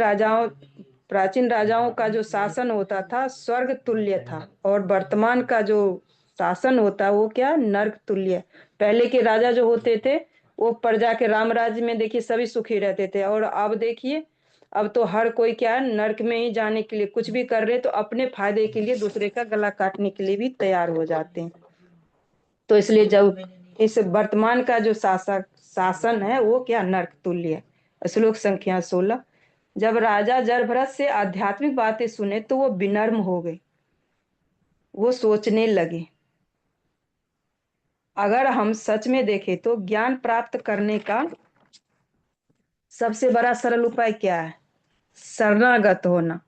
राजाओं का जो शासन होता था स्वर्ग तुल्य था, और वर्तमान का जो शासन होता है वो क्या? नर्क तुल्य। पहले के राजा जो होते थे वो प्रजा के, राम राज्य में देखिए सभी सुखी रहते थे, और अब देखिए अब तो हर कोई क्या है, नर्क में ही जाने के लिए कुछ भी कर रहे तो अपने फायदे के लिए दूसरे का गला काटने के लिए भी तैयार हो जाते हैं। तो इसलिए जब इस वर्तमान का जो शासन है वो क्या? नर्क तुल्य है। श्लोक संख्या 16। जब राजा जरभरत से आध्यात्मिक बातें सुने तो वो विनम्र हो गए। वो सोचने लगे, अगर हम सच में देखें तो ज्ञान प्राप्त करने का सबसे बड़ा सरल उपाय क्या है? शरणागत होना।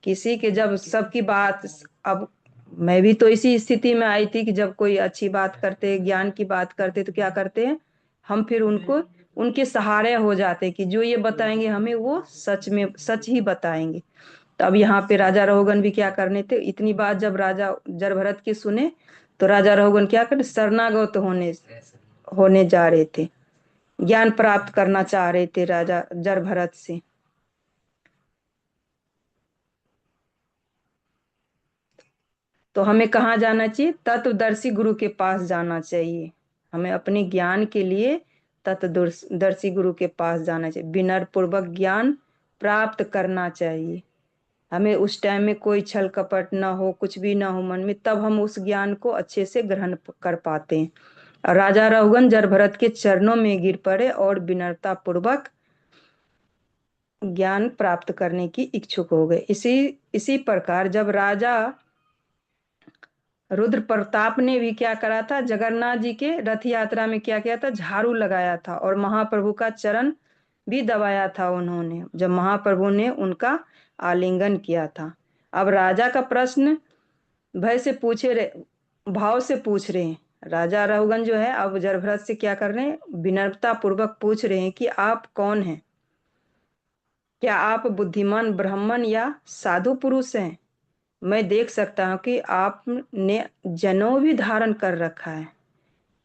किसी के जब सबकी बात, अब मैं भी तो इसी स्थिति में आई थी कि जब कोई अच्छी बात करते, ज्ञान की बात करते तो क्या करते हैं हम? फिर उनको उनके सहारे हो जाते कि जो ये बताएंगे हमें वो सच में सच ही बताएंगे। तो अब यहाँ पे राजा रहुगन भी क्या करने थे? इतनी बात जब राजा जरभरत की सुने तो राजा रहुगन क्या करे? शरणागत होने जा रहे थे, ज्ञान प्राप्त करना चाह रहे थे राजा जरभरत से। तो हमें कहाँ जाना चाहिए? तत्वदर्शी गुरु के पास जाना चाहिए। हमें अपने ज्ञान के लिए तत्वदर्शी गुरु के पास जाना चाहिए, विनय पूर्वक ज्ञान प्राप्त करना चाहिए। हमें उस टाइम में कोई छल कपट ना हो, कुछ भी ना हो मन में, तब हम उस ज्ञान को अच्छे से ग्रहण कर पाते हैं। और राजा रहुगन जरभरत के चरणों में गिर पड़े और विनम्रता पूर्वक ज्ञान प्राप्त करने की इच्छुक हो गए। इसी प्रकार जब राजा रुद्र प्रताप ने भी क्या करा था? जगन्नाथ जी के रथ यात्रा में क्या किया था? झाड़ू लगाया था और महाप्रभु का चरण भी दबाया था उन्होंने, जब महाप्रभु ने उनका आलिंगन किया था। अब राजा का प्रश्न भय से पूछे रहे, भाव से पूछ रहे हैं। राजा रहुगन जो है अब जरभरत से क्या कर रहे हैं? विनम्रता पूर्वक पूछ रहे हैं कि आप कौन हैं? क्या आप बुद्धिमान ब्राह्मण या साधु पुरुष हैं? मैं देख सकता हूं कि आपने जनेऊ भी धारण कर रखा है।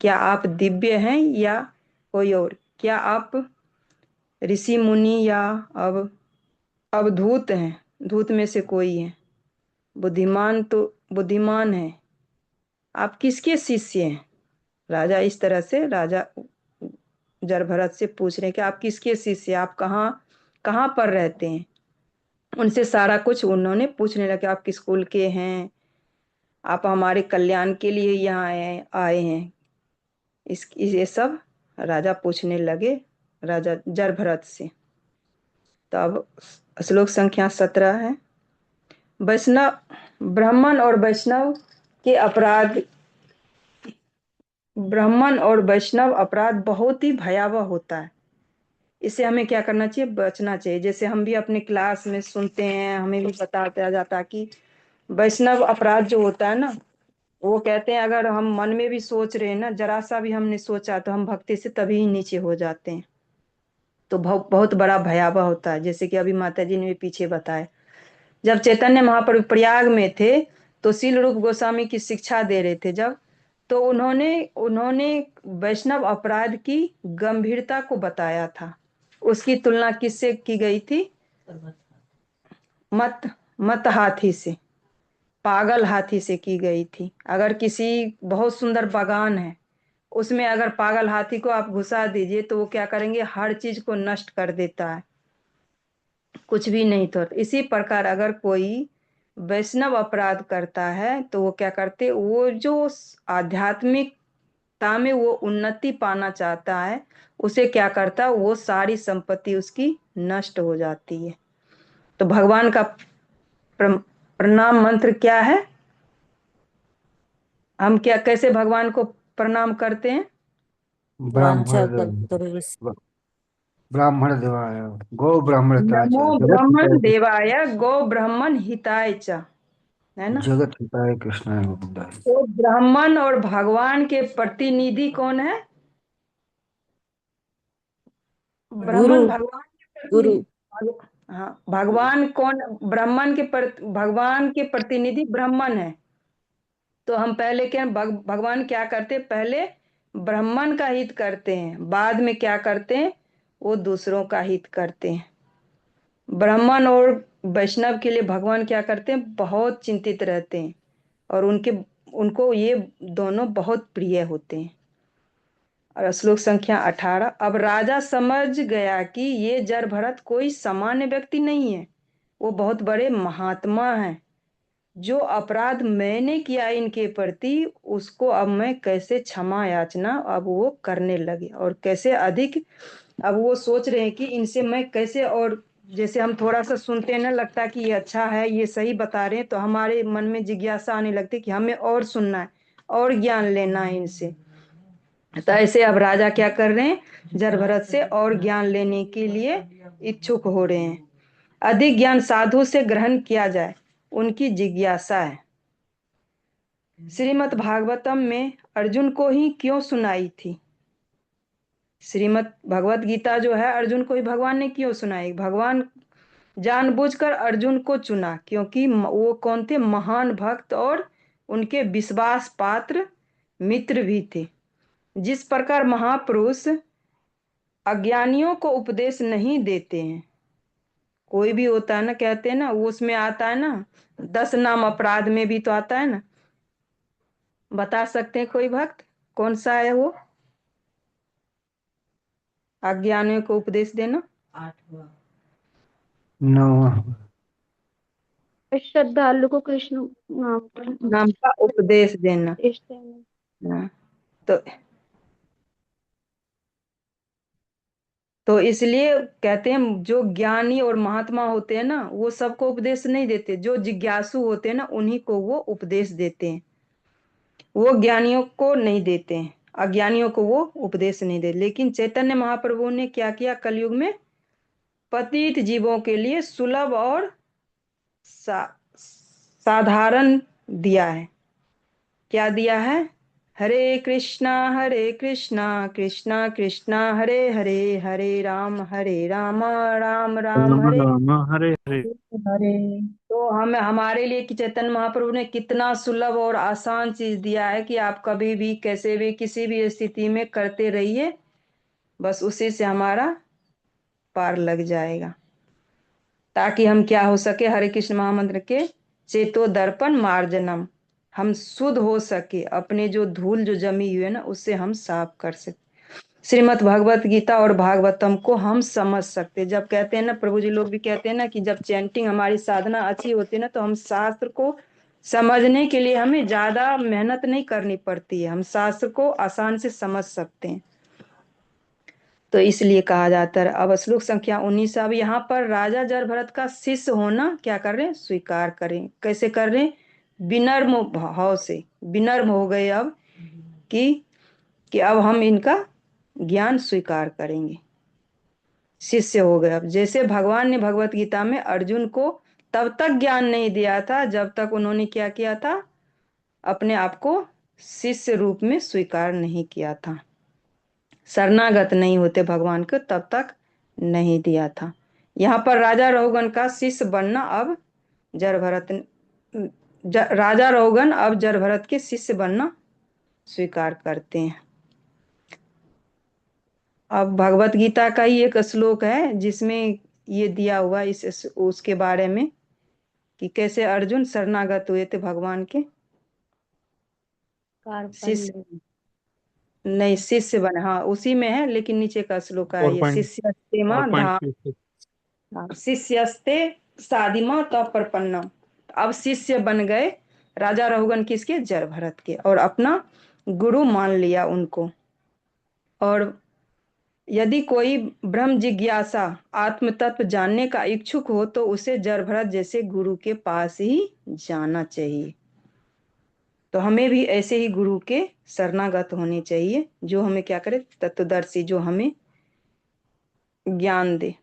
क्या आप दिव्य हैं या कोई और? क्या आप ऋषि मुनि या अब अवधूत हैं? धूत में से कोई है? बुद्धिमान तो बुद्धिमान है। आप किसके शिष्य हैं? राजा इस तरह से राजा जरभरत से पूछ रहे हैं कि आप किसके शिष्य, आप कहाँ पर रहते हैं? उनसे सारा कुछ उन्होंने पूछने लगे, आप किस कुल के हैं, आप हमारे कल्याण के लिए यहाँ आए हैं, ये सब राजा पूछने लगे राजा जरभरत से। तो अब श्लोक संख्या 17 है। ब्राह्मण और वैष्णव अपराध बहुत ही भयावह होता है। इसे हमें क्या करना चाहिए? बचना चाहिए। जैसे हम भी अपने क्लास में सुनते हैं, हमें भी बताया जाता कि वैष्णव अपराध जो होता है ना, वो कहते हैं अगर हम मन में भी सोच रहे हैं ना, जरा सा भी हमने सोचा तो हम भक्ति से तभी ही नीचे हो जाते हैं। तो बहुत बड़ा भयावह होता है। जैसे कि अभी माता जी ने भी पीछे बताया, जब चैतन्य महाप्रभु प्रयाग में थे तो शील रूप गोस्वामी की शिक्षा दे रहे थे जब, तो उन्होंने वैष्णव अपराध की गंभीरता को बताया था। उसकी तुलना किससे की गई थी? मत हाथी से, पागल हाथी से की गई थी। अगर किसी बहुत सुंदर बागान है, उसमें अगर पागल हाथी को आप घुसा दीजिए तो वो क्या करेंगे? हर चीज को नष्ट कर देता है, कुछ भी नहीं। तो इसी प्रकार अगर कोई वैष्णव अपराध करता है तो वो क्या करते? वो जो आध्यात्मिकता में वो उन्नति पाना चाहता है, उसे क्या करता? वो सारी संपत्ति उसकी नष्ट हो जाती है। तो भगवान का प्रणाम मंत्र क्या है? हम कैसे भगवान को प्रणाम करते हैं?
ब्राह्मण देवाय गो ब्राह्मणताय
नमो
च जगत
ब्रह्मण
हिताय
देवाय गो ब्राह्मण हिताय च, है ना।
जगत हिताय कृष्णाय गोविंदाय।
तो ब्राह्मण और भगवान के प्रतिनिधि कौन है?
गुरु।
ब्राह्मण भगवान के
गुरु।
प्रतिनिधि। हाँ, भगवान कौन? भगवान के प्रतिनिधि ब्राह्मण है। तो हम पहले क्या भगवान क्या करते? पहले ब्राह्मण का हित करते हैं, बाद में क्या करते हैं? वो दूसरों का हित करते हैं। ब्राह्मण और वैष्णव के लिए भगवान क्या करते हैं? बहुत चिंतित रहते हैं और उनको ये दोनों बहुत प्रिय होते हैं। और श्लोक संख्या 18। अब राजा समझ गया कि ये जर भरत कोई सामान्य व्यक्ति नहीं है, वो बहुत बड़े महात्मा हैं। जो अपराध मैंने किया इनके प्रति, उसको अब मैं कैसे क्षमा याचना अब वो करने लगे, और कैसे अधिक अब वो सोच रहे हैं कि इनसे मैं कैसे, और जैसे हम थोड़ा सा सुनते हैं ना, लगता कि ये अच्छा है, ये सही बता रहे हैं, तो हमारे मन में जिज्ञासा आने लगती कि हमें और सुनना है और ज्ञान लेना है इनसे। तो ऐसे अब राजा क्या कर रहे हैं? जरभरत से और ज्ञान लेने के लिए इच्छुक हो रहे हैं। अधिक ज्ञान साधु से ग्रहण किया जाए, उनकी जिज्ञासा है। श्रीमद् भागवतम में अर्जुन को ही क्यों सुनाई थी? श्रीमद् भगवत गीता जो है अर्जुन को ही भगवान ने क्यों सुनाई? भगवान जानबूझकर अर्जुन को चुना, क्योंकि वो कौन थे? महान भक्त और उनके विश्वास पात्र मित्र भी थे। जिस प्रकार महापुरुष अज्ञानियों को उपदेश नहीं देते हैं, कोई भी होता है ना, कहते हैं ना, उसमें आता है ना 10 नाम अपराध में भी तो आता है ना। बता सकते हैं कोई भक्त कौन सा है वो? अज्ञानियों को उपदेश देना।
9वां
श्रद्धालु को कृष्ण
नाम का उपदेश देना।
इष्ट है।
हाँ, तो इसलिए कहते हैं जो ज्ञानी और महात्मा होते हैं ना, वो सबको उपदेश नहीं देते। जो जिज्ञासु होते हैं ना, उन्हीं को वो उपदेश देते हैं। वो ज्ञानियों को नहीं देते हैं, अज्ञानियों को वो उपदेश नहीं देते। लेकिन चैतन्य महाप्रभु ने क्या किया? कलयुग में पतित जीवों के लिए सुलभ और साधारण दिया है। क्या दिया है? हरे कृष्णा कृष्णा कृष्णा हरे हरे, हरे राम राम राम राम
राम
हरे
राम हरे हरे।
हरे। तो हमारे लिए कि चैतन्य महाप्रभु ने कितना सुलभ और आसान चीज दिया है कि आप कभी भी कैसे भी किसी भी स्थिति में करते रहिए, बस उसी से हमारा पार लग जाएगा। ताकि हम क्या हो सके? हरे कृष्ण महामंत्र के चेतो दर्पण मार्जनम, हम शुद्ध हो सके, अपने जो धूल जो जमी हुई है ना, उससे हम साफ कर सके। श्रीमद् भगवत गीता और भागवतम को हम समझ सकते। जब कहते हैं ना, प्रभु जी लोग भी कहते हैं ना कि जब चैंटिंग हमारी साधना अच्छी होती है ना, तो हम शास्त्र को समझने के लिए हमें ज्यादा मेहनत नहीं करनी पड़ती है, हम शास्त्र को आसान से समझ सकते हैं। तो इसलिए कहा जाता है। अब श्लोक संख्या 19। अब यहाँ पर राजा जरभरत का शिष्य होना क्या कर रहे हैं? स्वीकार करें। कैसे कर रहे हैं? विनम्र भाव से, विनम्र हो गए अब कि अब हम इनका ज्ञान स्वीकार करेंगे। शिष्य हो गए। अब जैसे भगवान ने भगवत गीता में अर्जुन को तब तक ज्ञान नहीं दिया था जब तक उन्होंने क्या किया था? अपने आप को शिष्य रूप में स्वीकार नहीं किया था, शरणागत नहीं होते भगवान को, तब तक नहीं दिया था। यहाँ पर राजा रहुगण का शिष्य बनना अब राजा रहुगण अब जरभरत के शिष्य बनना स्वीकार करते हैं। अब भगवत गीता का ही एक श्लोक है जिसमें ये दिया हुआ इस उसके बारे में कि कैसे अर्जुन शरणागत हुए थे भगवान के। शिष्य नहीं, शिष्य बने, हाँ उसी में है, लेकिन नीचे का श्लोक है ये, शिष्यस्ते मां धाम, शिष्यस्ते साधिमा तप प्रपन्नम। अब शिष्य बन गए राजा रहुगण किसके? जरभरत के, और अपना गुरु मान लिया उनको। और यदि कोई ब्रह्म जिज्ञासा आत्म तत्व जानने का इच्छुक हो तो उसे जरभरत जैसे गुरु के पास ही जाना चाहिए। तो हमें भी ऐसे ही गुरु के शरणागत होने चाहिए, जो हमें क्या करे? तत्वदर्शी, जो हमें ज्ञान दे।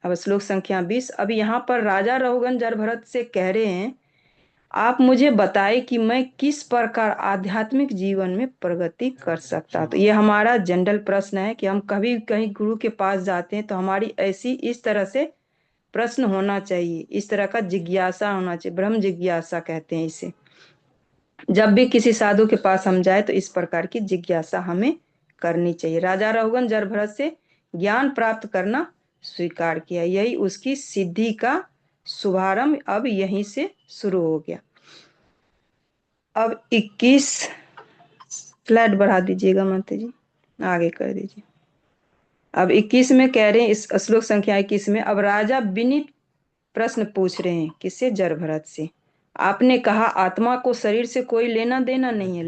अब श्लोक संख्या 20। अब यहाँ पर राजा रहुगण जड़भरत से कह रहे हैं, आप मुझे बताएं कि मैं किस प्रकार आध्यात्मिक जीवन में प्रगति कर सकता। तो ये हमारा जनरल प्रश्न है कि हम कभी कहीं गुरु के पास जाते हैं तो हमारी ऐसी इस तरह से प्रश्न होना चाहिए, इस तरह का जिज्ञासा होना चाहिए, ब्रह्म जिज्ञासा कहते हैं इसे। जब भी किसी साधु के पास हम जाए तो इस प्रकार की जिज्ञासा हमें करनी चाहिए। राजा रहुगण जड़भरत से ज्ञान प्राप्त करना स्वीकार किया, यही उसकी सिद्धि का शुभारंभ अब यहीं से शुरू हो गया। अब 21 स्लाइड बढ़ा दीजिएगा माता जी, आगे कर दीजिए। अब 21 में कह रहे हैं, इस श्लोक संख्या 21 में, अब राजा विनीत प्रश्न पूछ रहे हैं, किससे? जड़भरत से। आपने कहा आत्मा को शरीर से कोई लेना देना नहीं है,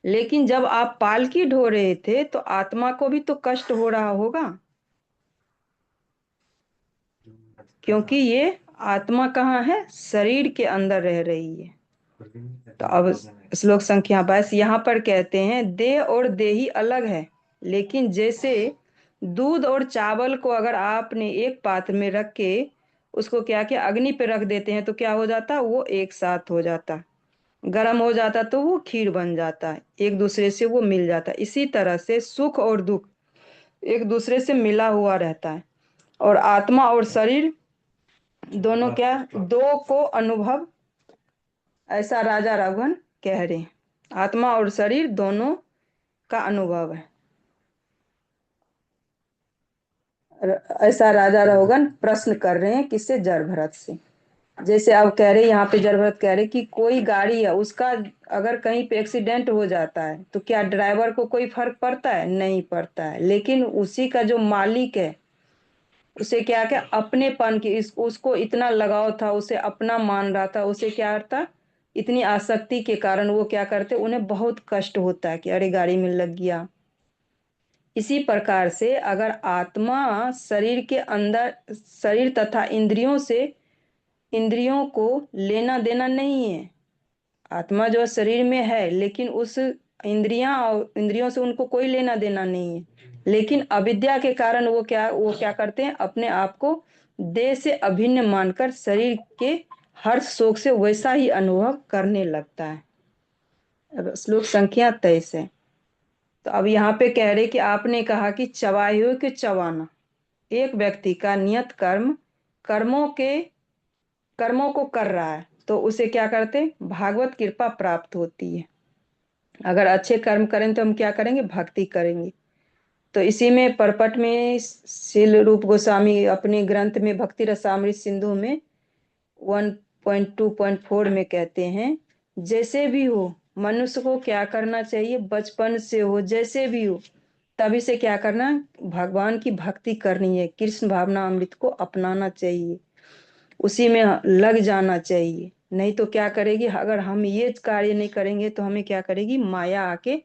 लेकिन जब आप पालकी ढो रहे थे तो आत्मा को भी तो कष्ट हो रहा होगा, क्योंकि ये आत्मा कहाँ है? शरीर के अंदर रह रही है। तो अब श्लोक संख्या 22 यहाँ पर कहते हैं, देह और देही अलग है, लेकिन जैसे दूध और चावल को अगर आपने एक पात्र में रख के उसको क्या किया, अग्नि पे रख देते हैं तो क्या हो जाता? वो एक साथ हो जाता, गर्म हो जाता तो वो खीर बन जाता है, एक दूसरे से वो मिल जाता है। इसी तरह से सुख और दुख एक दूसरे से मिला हुआ रहता है, और आत्मा और शरीर दोनों क्या? दो को अनुभव, ऐसा राजा रघुवन कह रहे हैं, आत्मा और शरीर दोनों का अनुभव है। ऐसा राजा रघुवन प्रश्न कर रहे हैं, किससे? जड़भरत से। जैसे अब कह रहे, यहाँ पे जड़भरत कह रहे कि कोई गाड़ी है, उसका अगर कहीं पे एक्सीडेंट हो जाता है तो क्या ड्राइवर को कोई फर्क पड़ता है? नहीं पड़ता है, लेकिन उसी का जो मालिक है उसे क्या क्या अपनेपन की उसको इतना लगाव था, उसे अपना मान रहा था, उसे क्या था, इतनी आसक्ति के कारण वो क्या करते, उन्हें बहुत कष्ट होता है कि अरे गाड़ी में लग गया। इसी प्रकार से अगर आत्मा शरीर के अंदर, शरीर तथा इंद्रियों को लेना देना नहीं है, आत्मा जो शरीर में है, लेकिन उस इंद्रियों से उनको कोई लेना देना नहीं है, लेकिन अविद्या के कारण वो क्या करते हैं, अपने आप को देह से अभिन्न मानकर शरीर के हर्ष शोक से वैसा ही अनुभव करने लगता है। अब श्लोक संख्या 23 है। तो अब यहाँ पे कह रहे कि आपने कहा कि चबाए हुए के चबाना, एक व्यक्ति का नियत कर्मों को कर रहा है तो उसे क्या करते? भागवत कृपा प्राप्त होती है। अगर अच्छे कर्म करें तो हम क्या करेंगे? भक्ति करेंगे। तो इसी में परपट में श्रील रूप गोस्वामी अपने ग्रंथ में भक्ति रसामृत सिंधु में 1.2.4 में कहते हैं, जैसे भी हो मनुष्य को क्या करना चाहिए? बचपन से हो, जैसे भी हो, तभी से क्या करना? भगवान की भक्ति करनी है, कृष्ण भावना अमृत को अपनाना चाहिए, उसी में लग जाना चाहिए। नहीं तो क्या करेगी, अगर हम ये कार्य नहीं करेंगे तो हमें क्या करेगी? माया आके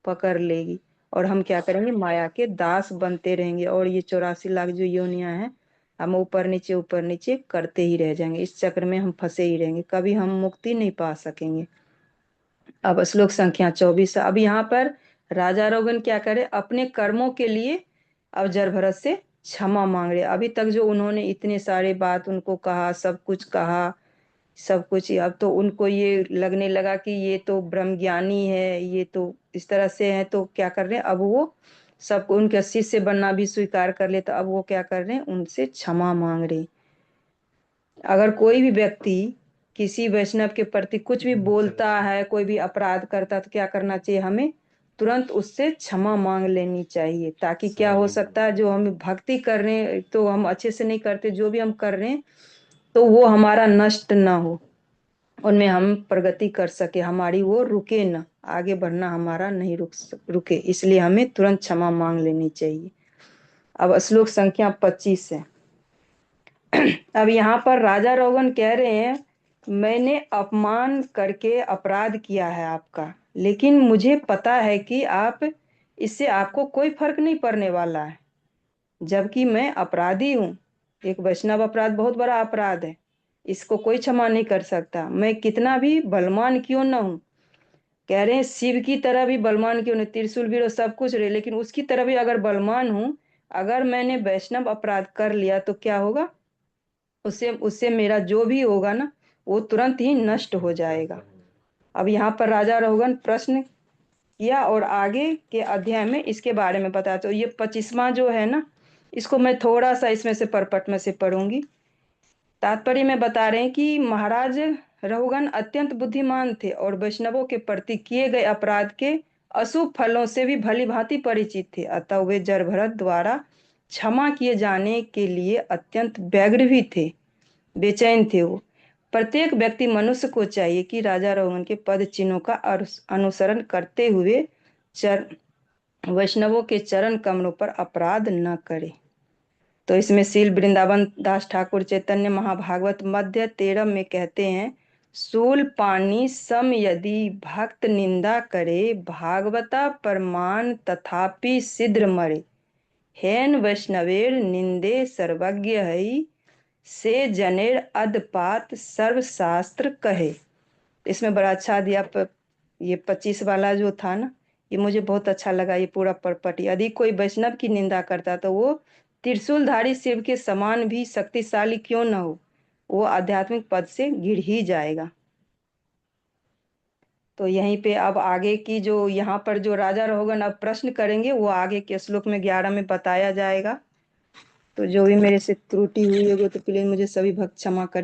पकड़ लेगी और हम क्या करेंगे? माया के दास बनते रहेंगे, और ये 84 लाख जो योनियां हैं, हम ऊपर नीचे करते ही रह जाएंगे। इस चक्र में हम फंसे ही रहेंगे, कभी हम मुक्ति नहीं पा सकेंगे। अब श्लोक संख्या 24। अब यहाँ पर राजा रघुवन क्या करे? अपने कर्मों के लिए अब जड़भरत से क्षमा मांग रहे। अभी तक जो उन्होंने इतने सारे बात उनको कहा, सब कुछ, अब तो उनको ये लगने लगा कि ये तो ब्रह्मज्ञानी है, ये तो इस तरह से है, तो क्या कर रहे हैं? अब वो सबको उनके शिष्य बनना भी स्वीकार कर ले, तो अब वो क्या कर रहे हैं? उनसे क्षमा मांग रहे। अगर कोई भी व्यक्ति किसी वैष्णव के प्रति कुछ भी बोलता है, कोई भी अपराध करता है, तो क्या करना चाहिए? हमें तुरंत उससे क्षमा मांग लेनी चाहिए, ताकि क्या हो सकता है, जो हम भक्ति कर रहे हैं तो हम अच्छे से नहीं करते, जो भी हम कर रहे हैं तो वो हमारा नष्ट ना हो, उनमें हम प्रगति कर सके, हमारी वो रुके ना, आगे बढ़ना हमारा नहीं रुके, इसलिए हमें तुरंत क्षमा मांग लेनी चाहिए। अब श्लोक संख्या 25 है। अब यहाँ पर राजा रघुवन कह रहे हैं, मैंने अपमान करके अपराध किया है आपका, लेकिन मुझे पता है कि इससे आपको कोई फर्क नहीं पड़ने वाला है, जबकि मैं अपराधी हूँ। एक वैष्णव अपराध बहुत बड़ा अपराध है, इसको कोई क्षमा नहीं कर सकता। मैं कितना भी बलवान क्यों ना हूँ, कह रहे हैं शिव की तरह भी बलवान क्यों नहीं, त्रिशूल भी सब कुछ रहे, लेकिन उसकी तरह भी अगर बलवान हूँ अगर मैंने वैष्णव अपराध कर लिया तो क्या होगा, उससे उससे मेरा जो भी होगा ना वो तुरंत ही नष्ट हो जाएगा। अब यहाँ पर राजा रहुगण प्रश्न किया और आगे के अध्याय में इसके बारे में बताया। तो ये 25वां जो है ना, इसको मैं थोड़ा सा इसमें से परपट में से पढ़ूंगी। तात्पर्य में बता रहे हैं कि महाराज रहुगण अत्यंत बुद्धिमान थे और वैष्णवों के प्रति किए गए अपराध के अशुभ फलों से भी भली भांति परिचित थे। अतः वे जड़भरत द्वारा क्षमा किए जाने के लिए अत्यंत व्यग्र भी थे, बेचैन थे। वो प्रत्येक व्यक्ति मनुष्य को चाहिए कि राजा रहुगण के पद चिन्हों का अनुसरण करते हुए वैष्णवों के चरण कमलों पर अपराध न करे। तो इसमें श्रील वृंदावन दास ठाकुर चैतन्य महाभागवत मध्य 13 में कहते हैं, शूल पानी सम यदि भक्त निंदा करे, भागवता प्रमाण तथापि सिद्ध मरे, हेन वैष्णवेर निंदे सर्वज्ञ हई, से जनेर अदपात सर्वशास्त्र कहे। इसमें बड़ा अच्छा दिया। ये 25 वाला जो था ना, ये मुझे बहुत अच्छा लगा, ये पूरा परपट। यदि कोई वैष्णव की निंदा करता तो वो त्रिशूलधारी शिव के समान भी शक्तिशाली क्यों न हो, वो आध्यात्मिक पद से गिर ही जाएगा। तो यहीं पे अब आगे की जो यहाँ पर जो राजा रहुगण अब प्रश्न करेंगे वो आगे के श्लोक में 11 में बताया जाएगा। तो जो भी मेरे से त्रुटि हुई होगी तो प्लीज मुझे सभी भक्त क्षमा करिए।